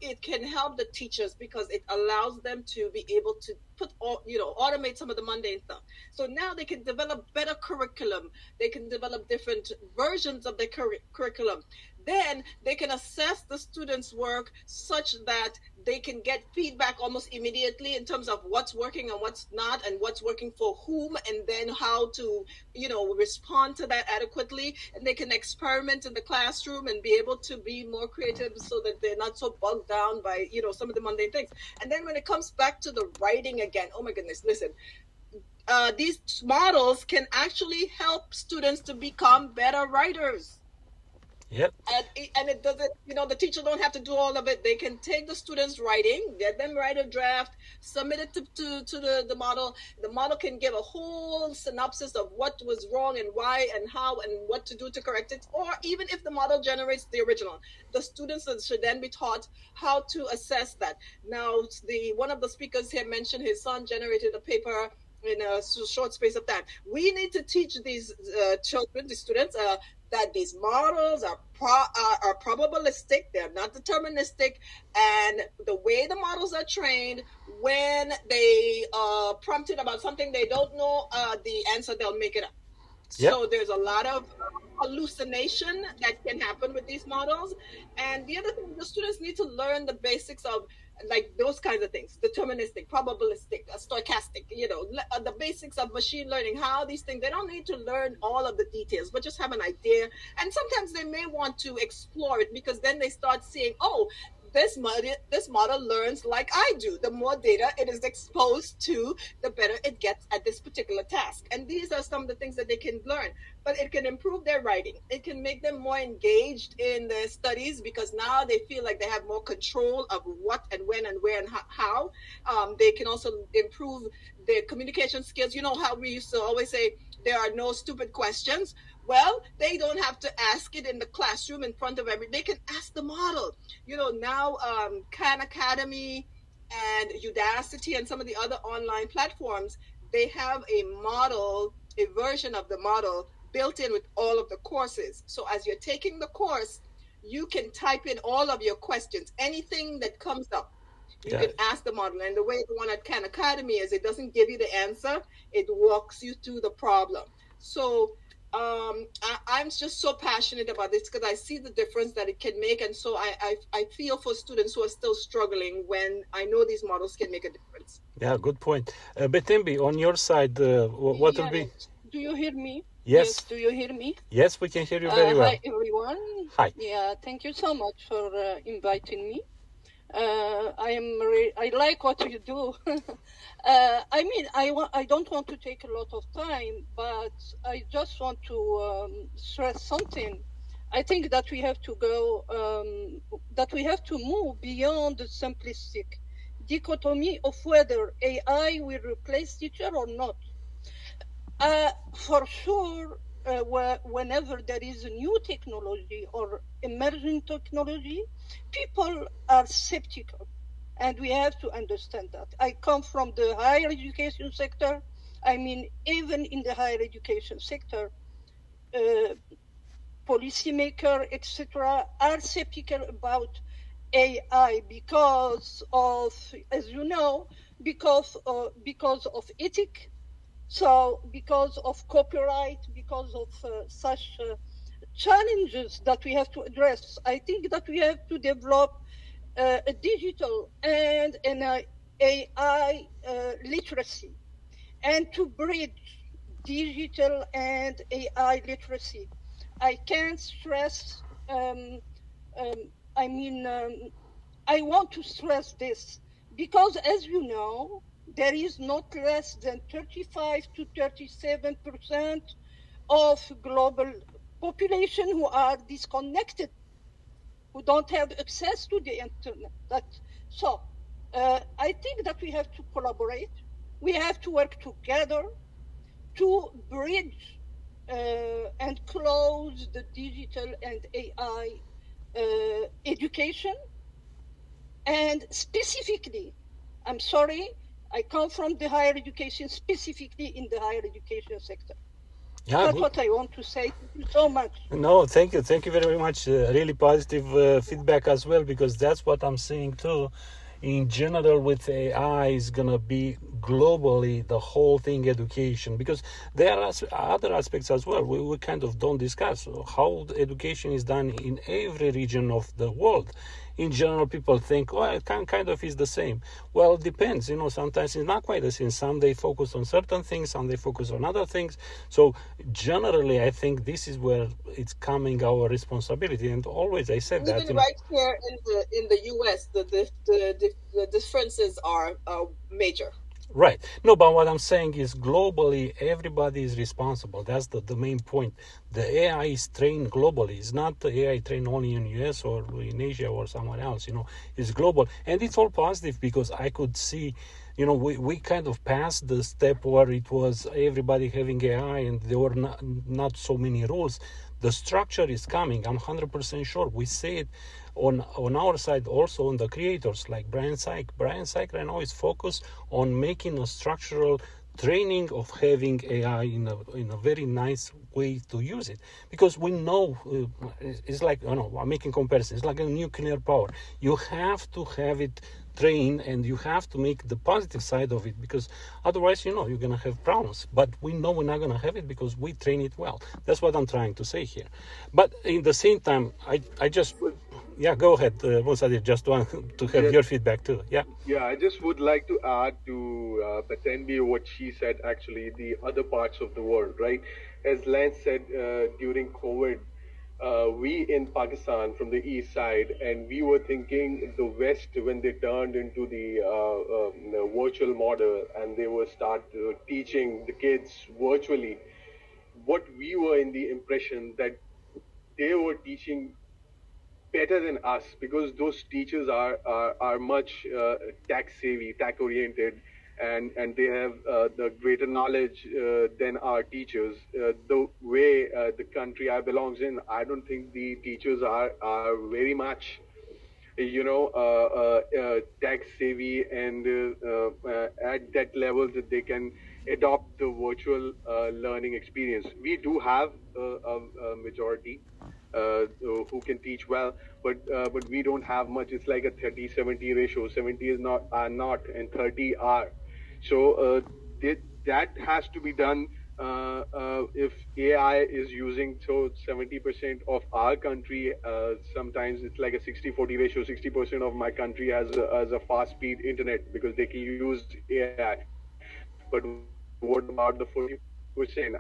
it can help the teachers because it allows them to be able to automate some of the mundane stuff. So now they can develop better curriculum. They can develop different versions of the curriculum. Then they can assess the students' work such that they can get feedback almost immediately in terms of what's working and what's not and what's working for whom, and then how to, respond to that adequately. And they can experiment in the classroom and be able to be more creative so that they're not so bogged down by, some of the mundane things. And then when it comes back to the writing again, oh my goodness, listen. These models can actually help students to become better writers. Yep. And it doesn't, the teacher don't have to do all of it. They can take the students' writing, get them write a draft, submit it to the model. The model can give a whole synopsis of what was wrong and why and how and what to do to correct it. Or even if the model generates the original, the students should then be taught how to assess that. Now, one of the speakers here mentioned his son generated a paper in a short space of time. We need to teach these children, these students, that these models are probabilistic, they're not deterministic, and the way the models are trained, when they prompted about something they don't know the answer, they'll make it up. Yep. So there's a lot of hallucination that can happen with these models. And the other thing, the students need to learn the basics of like those kinds of things, deterministic, probabilistic, stochastic, the basics of machine learning, how these things, they don't need to learn all of the details, but just have an idea. And sometimes they may want to explore it because then they start seeing, this model learns like I do. The more data it is exposed to, the better it gets at this particular task. And these are some of the things that they can learn. But it can improve their writing. It can make them more engaged in their studies because now they feel like they have more control of what and when and where and how. They can also improve their communication skills. You know how we used to always say there are no stupid questions? Well, they don't have to ask it in the classroom in front of everybody. They can ask the model. Now Khan Academy and Udacity and some of the other online platforms, they have a version of the model built in with all of the courses. So as you're taking the course, you can type in all of your questions, anything that comes up. You can ask the model. And the way the one at Khan Academy is, it doesn't give you the answer. It walks you through the problem. So I'm just so passionate about this because I see the difference that it can make. And so I feel for students who are still struggling when I know these models can make a difference. Yeah, good point. Betembi, on your side, what will be... Do you hear me? Yes. Do you hear me? Yes, we can hear you very well. Hi, everyone. Hi. Yeah, thank you so much for inviting me. I like what you do. I don't want to take a lot of time, but I just want to stress something. I think that we have to move beyond the simplistic dichotomy of whether AI will replace teacher or not. For sure, whenever there is a new technology or emerging technology, people are skeptical, and we have to understand that. I come from the higher education sector. Even in the higher education sector, policymakers, etc., are skeptical about AI because of, as you know, because of ethics. So because of copyright, because of such challenges that we have to address, I think that we have to develop a digital and an AI literacy, and to bridge digital and AI literacy. I can't stress, I want to stress this because, as you know, there is not less than 35 to 37% of global population who are disconnected, who don't have access to the internet. I think that we have to collaborate. We have to work together to bridge and close the digital and AI education. And specifically, I'm sorry, I come from the higher education, specifically in the higher education sector. Yeah, That's good. what I want to say. Thank you so much. No, thank you. Thank you very much. Really positive feedback as well, because that's what I'm seeing too. In general, with AI, is going to be globally the whole thing education, because there are other aspects as well. We kind of don't discuss how education is done in every region of the world. In general, people think, well, it kind of is the same. Well, it depends. Sometimes it's not quite the same. Some they focus on certain things, some they focus on other things. So generally, I think this is where it's coming our responsibility. And always I said that. Even right here in the U.S., the differences are major. Right. No, but what I'm saying is globally, everybody is responsible. That's the main point. The AI is trained globally. It's not the AI trained only in US or in Asia or somewhere else. It's global. And it's all positive, because I could see, we kind of passed the step where it was everybody having AI and there were not so many rules. The structure is coming. I'm 100% sure. We see it on our side, also on the creators like Brian Syke. Brian Syke right now is focused on making a structural training of having AI in a very nice way to use it, because we know it's like, I'm making comparisons. It's like a nuclear power. You have to have it trained, and you have to make the positive side of it, because otherwise, you're going to have problems. But we know we're not going to have it because we train it well. That's what I'm trying to say here. But in the same time, I just, go ahead, Musadir, just want to have your feedback too. Yeah, I just would like to add to Batendi what she said, actually, the other parts of the world, right? As Lance said, during COVID, we in Pakistan from the east side, and we were thinking the West, when they turned into the virtual model and they were start teaching the kids virtually, what we were in the impression that they were teaching better than us, because those teachers are much tech savvy, tech oriented, and they have the greater knowledge than our teachers. The way the country I belongs in, I don't think the teachers are very much tech savvy and at that level that they can adopt the virtual learning experience. We do have a majority who can teach well, but we don't have much. It's like a 30-70 ratio. 70 is not and 30 are. So that has to be done. If AI is using 70% of our country, sometimes it's like a 60-40 ratio. 60% of my country has a fast speed internet because they can use AI. But what about the 40%?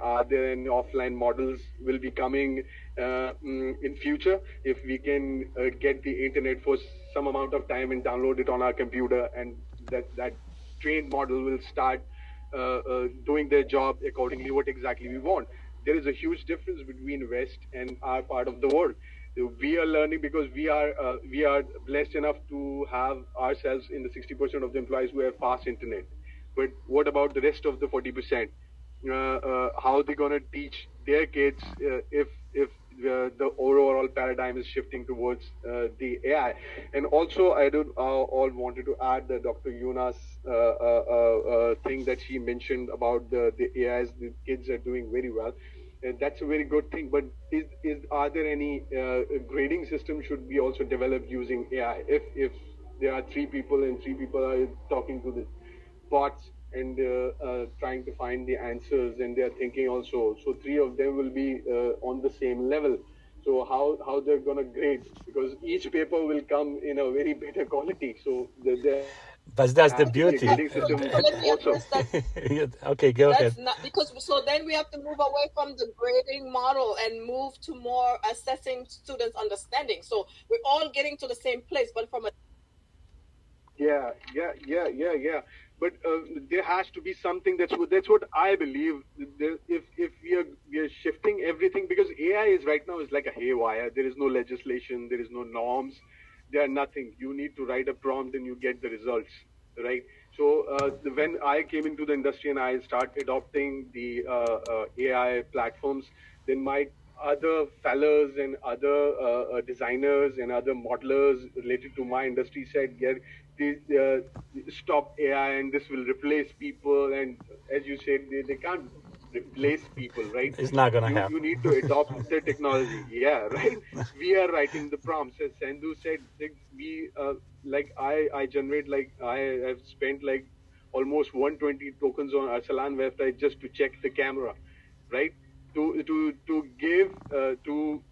Are there any offline models will be coming in future? If we can get the internet for some amount of time and download it on our computer, and that trained model will start doing their job accordingly, what exactly we want. There is a huge difference between West and our part of the world. We are learning because we are blessed enough to have ourselves in the 60% of the employees who have fast internet. But what about the rest of the 40%? How are they going to teach their kids if the overall paradigm is shifting towards the AI? And also, I all wanted to add the Dr. Yuna's thing that she mentioned about the AIs. The kids are doing very well. And that's a very good thing. But are there any grading system should be also developed using AI? If there are three people and three people are talking to the bots and trying to find the answers, and they're thinking also, so three of them will be on the same level. So how they're gonna grade, because each paper will come in a very better quality. So there But that's the has to be a beauty. grading system So let me also. address that. Okay, go ahead. That's not because so then we have to move away from the grading model and move to more assessing students' understanding. So we're all getting to the same place, but from a Yeah. But there has to be something. That's what I believe. If we are shifting everything, because AI is right now is like a haywire. There is no legislation. There is no norms. There are nothing. You need to write a prompt and you get the results, right? So when I came into the industry and I start adopting the AI platforms, then my other fellows and other designers and other modelers related to my industry said, yeah, stop AI and this will replace people. And as you said, they can't replace people, right? It's not gonna You happen. need to adopt the technology. Yeah, right. We are writing the prompts. As Sandhu said, we like I generate, like I have spent like almost 120 tokens on Arsalan website just to check the camera, right? To give to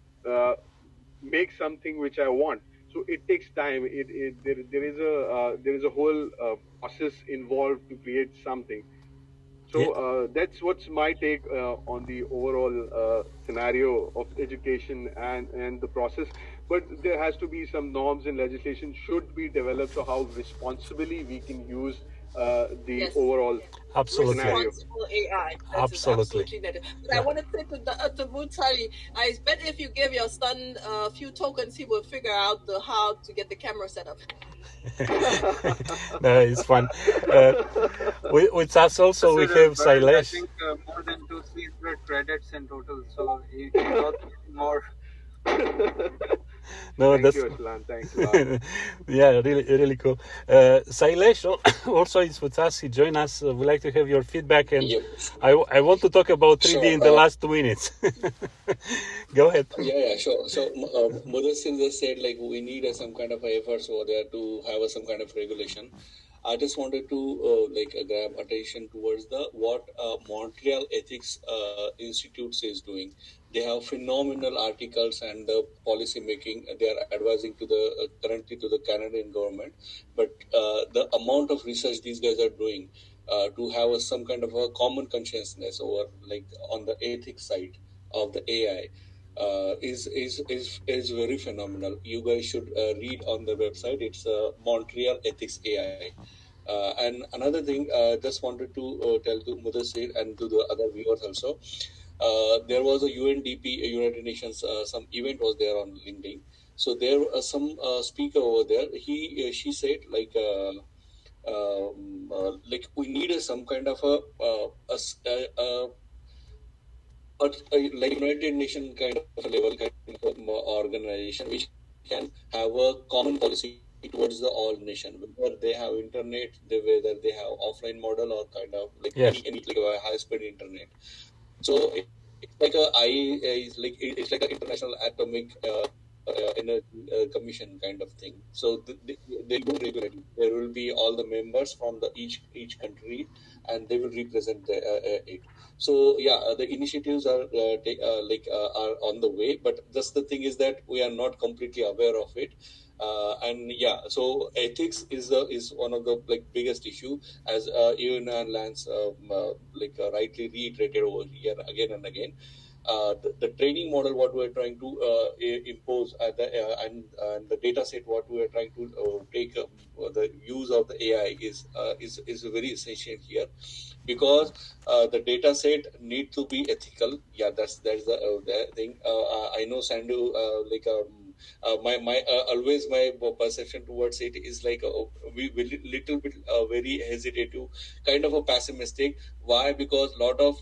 make something which I want. So it takes time. There is a whole process involved to create something. So that's what's my take on the overall scenario of education and the process. But there has to be some norms and legislation should be developed, so how responsibly we can use the Yes. overall Absolutely. scenario. responsible AI. That is Absolutely. absolutely needed. But I want to say to Mutali, I bet if you give your son a few tokens, he will figure out how to get the camera set up. No, it's fun. With us also we Sir, have but I Sailesh. think more than 200-300 credits in total. So he's also more. No, Thank that's you, Aslan. Thanks a lot. yeah, really cool. Sailesh also is with us. He joined us. We'd like to have your feedback, and Yep. I want to talk about 3D Sure. in the last 2 minutes. Go ahead. Yeah, sure. So, Mudassir just said like we need some kind of efforts over there to have some kind of regulation. I just wanted to grab attention towards what Montreal Ethics Institute is doing. They have phenomenal articles and the policy making. They are advising to the currently to the Canadian government, but the amount of research these guys are doing to have some kind of a common consciousness over like on the ethics side of the AI is very phenomenal. You guys should read on the website. It's Montreal Ethics AI. And another thing, just wanted to tell to Mudassir and to the other viewers also. There was a UNDP, United Nations, some event was there on LinkedIn. So there was some speaker over there. She said like we need some kind of like United Nations kind of a level kind of organization which can have a common policy towards the all nation, whether they have internet, whether they have offline model or kind of like Yes. any like a high speed internet. So it's like it's like an international atomic energy commission kind of thing. So they do regulate. There will be all the members from the each country, and they will represent it. So yeah, the initiatives are are on the way, but just the thing is that we are not completely aware of it. And yeah, so ethics is one of the like biggest issue, as Ewan and Lance rightly reiterated over here again and again. The training model what we're trying to impose and the data set what we're trying to take the use of the AI is very essential here, because the data set need to be ethical. Yeah, that's the thing. I know Sandhu my always my perception towards it is like we little bit very hesitative, kind of a pessimistic. Why? Because lot of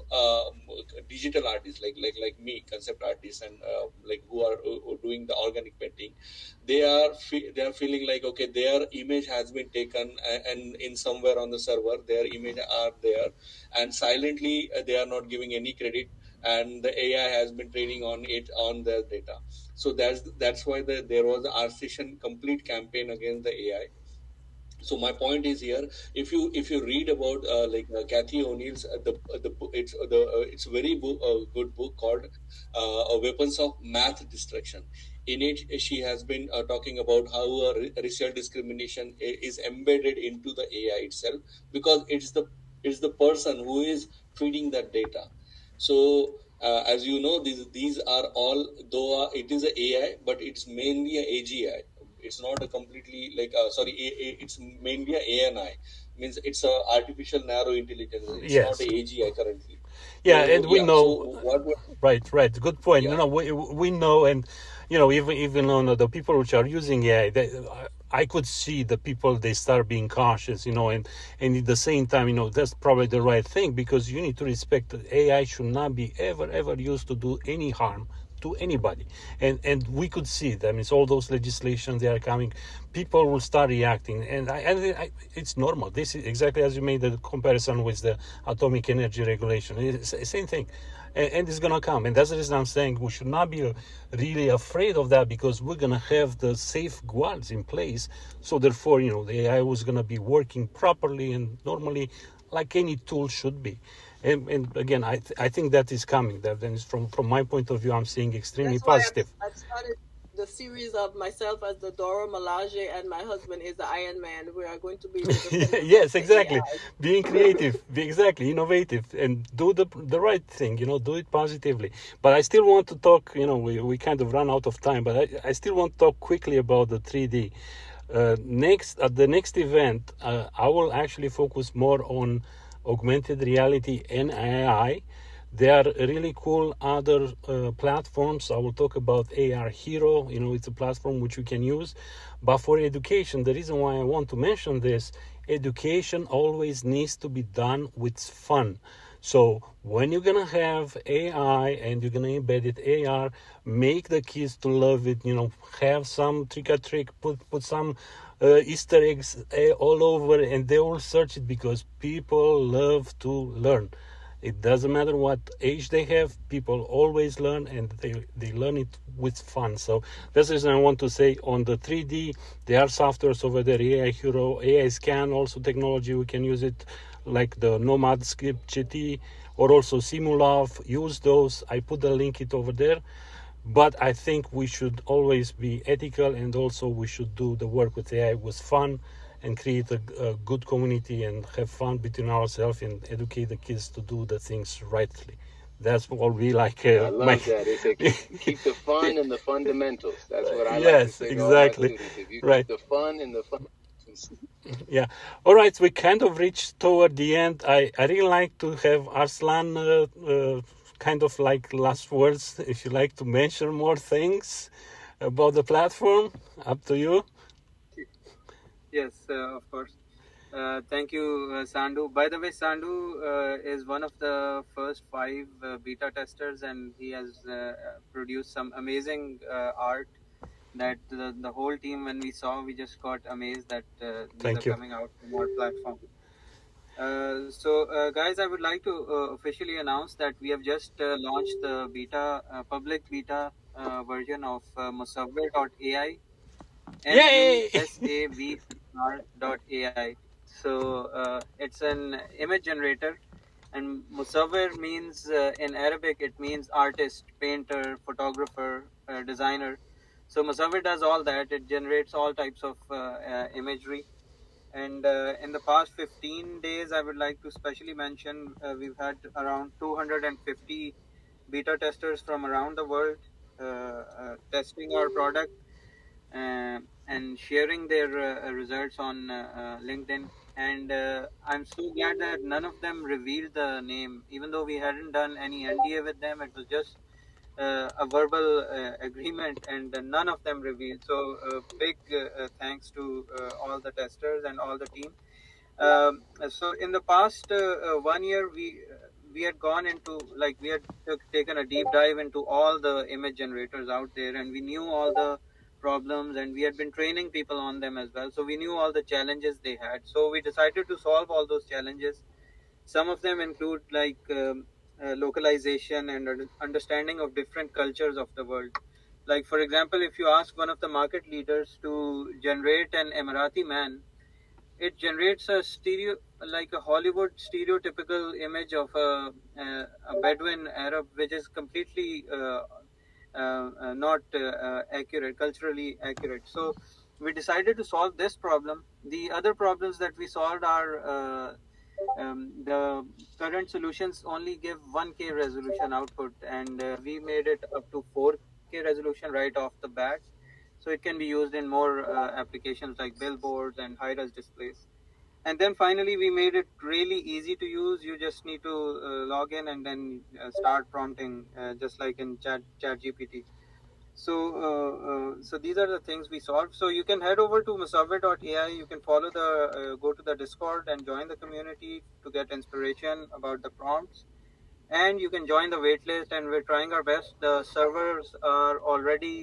digital artists like me, concept artists, and who are doing the organic painting, they are feeling like okay, their image has been taken and in somewhere on the server their image are there, and silently they are not giving any credit, and the AI has been training on it on their data. So that's why there was the Artisan complete campaign against the AI. So my point is here, if you read about Cathy O'Neill's it's a very good book called Weapons of Math Destruction. In it, she has been talking about how racial discrimination is embedded into the AI itself, because it's the person who is feeding that data. So as you know, these are all, though it is a AI, but it's mainly a AGI. It's not a completely it's mainly a ANI. Means it's a artificial narrow intelligence. It's Yes. not a AGI currently. Yeah, So, and we yeah, know. so what Right. Good point. Yeah. No, we know, and even on the people which are using AI, I could see the people, they start being cautious, and at the same time, that's probably the right thing, because you need to respect that AI should not be ever used to do any harm to anybody, and we could see it. I mean, it's all those legislations, they are coming, people will start reacting, and it's normal. This is exactly as you made the comparison with the atomic energy regulation. It's the same thing, and it's gonna come, and that's the reason I'm saying we should not be really afraid of that, because we're gonna have the safeguards in place. So therefore, the AI was gonna be working properly and normally, like any tool should be. And again, I think that is coming. That then from my point of view, I'm seeing extremely That's why positive. I've started the series of myself as the Dora Milaje and my husband is the Iron Man. We are going to be Yes, exactly. AI. Being creative, be exactly innovative, and do the right thing. Do it positively. But I still want to talk. We kind of run out of time, but I still want to talk quickly about the 3D. Next, at the next event, I will actually focus more on augmented reality and AI. There are really cool other platforms. I will talk about AR Hero. It's a platform which you can use. But for education, the reason why I want to mention this, education always needs to be done with fun. So when you're going to have AI and you're going to embed it AR, make the kids to love it, have some trick or trick, put some Easter eggs all over, and they will search it, because people love to learn. It doesn't matter what age they have, people always learn, and they learn it with fun. So that's the reason I want to say on the 3D, there are softwares over there, AI Hero, AI Scan, also technology, we can use it, like the Nomad Script GT, or also Simulov. Use those. I put the link it over there. But I think we should always be ethical, and also we should do the work with AI with fun, and create a good community and have fun between ourselves, and educate the kids to do the things rightly. That's what we like. I love that. It's keep the fun and the fundamentals. That's what I like to Yes, say to all my exactly. students. If you Right. keep the fun and the fundamentals. Yeah. All right. We kind of reached toward the end. I really like to have Arslan kind of like last words. If you like to mention more things about the platform, up to you. Yes, of course. Thank you, Sandu. By the way, Sandu is one of the first 5 beta testers, and he has produced some amazing art that the whole team, when we saw, we just got amazed that these Thank are you. coming out from our platform. Guys, I would like to officially announce that we have just launched the public beta version of Musawwir.ai. Yay! MUSAVR.ai. So it's an image generator, and Musawwir means in Arabic it means artist, painter, photographer, designer. So Musawwir does all that. It generates all types of imagery. And in the past 15 days, I would like to specially mention we've had around 250 beta testers from around the world testing our product and sharing their results on LinkedIn. And I'm so glad that none of them revealed the name, even though we hadn't done any NDA with them. It was just a verbal agreement, and none of them revealed. So big thanks to all the testers and all the team. So in the past 1 year, we had gone into, like, we had taken a deep dive into all the image generators out there, and we knew all the problems, and we had been training people on them as well. So we knew all the challenges they had. So we decided to solve all those challenges. Some of them include like localization and understanding of different cultures of the world. Like, for example, if you ask one of the market leaders to generate an Emirati man, it generates a like a Hollywood stereotypical image of a Bedouin Arab, which is completely not accurate, culturally accurate. So we decided to solve this problem. The other problems that we solved are the current solutions only give 1K resolution output, and we made it up to 4K resolution right off the bat. So it can be used in more applications like billboards and high-res displays. And then finally, we made it really easy to use. You just need to log in and then start prompting, just like in ChatGPT. So these are the things we solved. So you can head over to musawwir.ai. You can follow go to the Discord and join the community to get inspiration about the prompts. And you can join the waitlist, and we're trying our best. The servers are already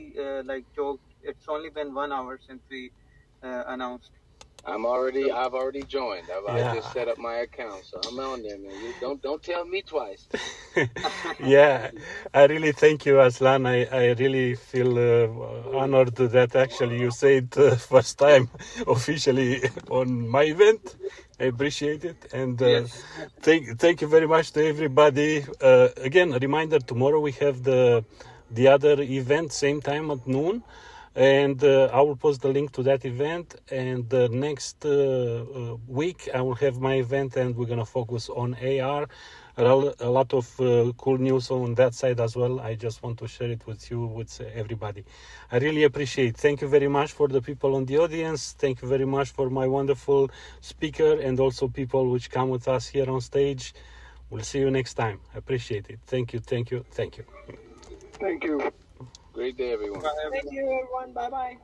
like choked. It's only been 1 hour since we announced. I've already joined. I Yeah. just set up my account, so I'm on there, man. You don't tell me twice. Yeah, I really thank you, Aslan. I really feel honored that actually you said first time officially on my event. I appreciate it, and Yes. thank you very much to everybody. Again, a reminder: tomorrow we have the other event, same time at noon. And I will post the link to that event. And next week I will have my event, and we're gonna focus on AR. A lot of cool news on that side as well. I just want to share it with you, with everybody. I really appreciate. Thank you very much for the people on the audience. Thank you very much for my wonderful speaker, and also people which come with us here on stage. We'll see you next time. I appreciate it. Thank you. Thank you. Thank you. Thank you. Great day, everyone. Bye, everyone. Thank you, everyone. Bye bye.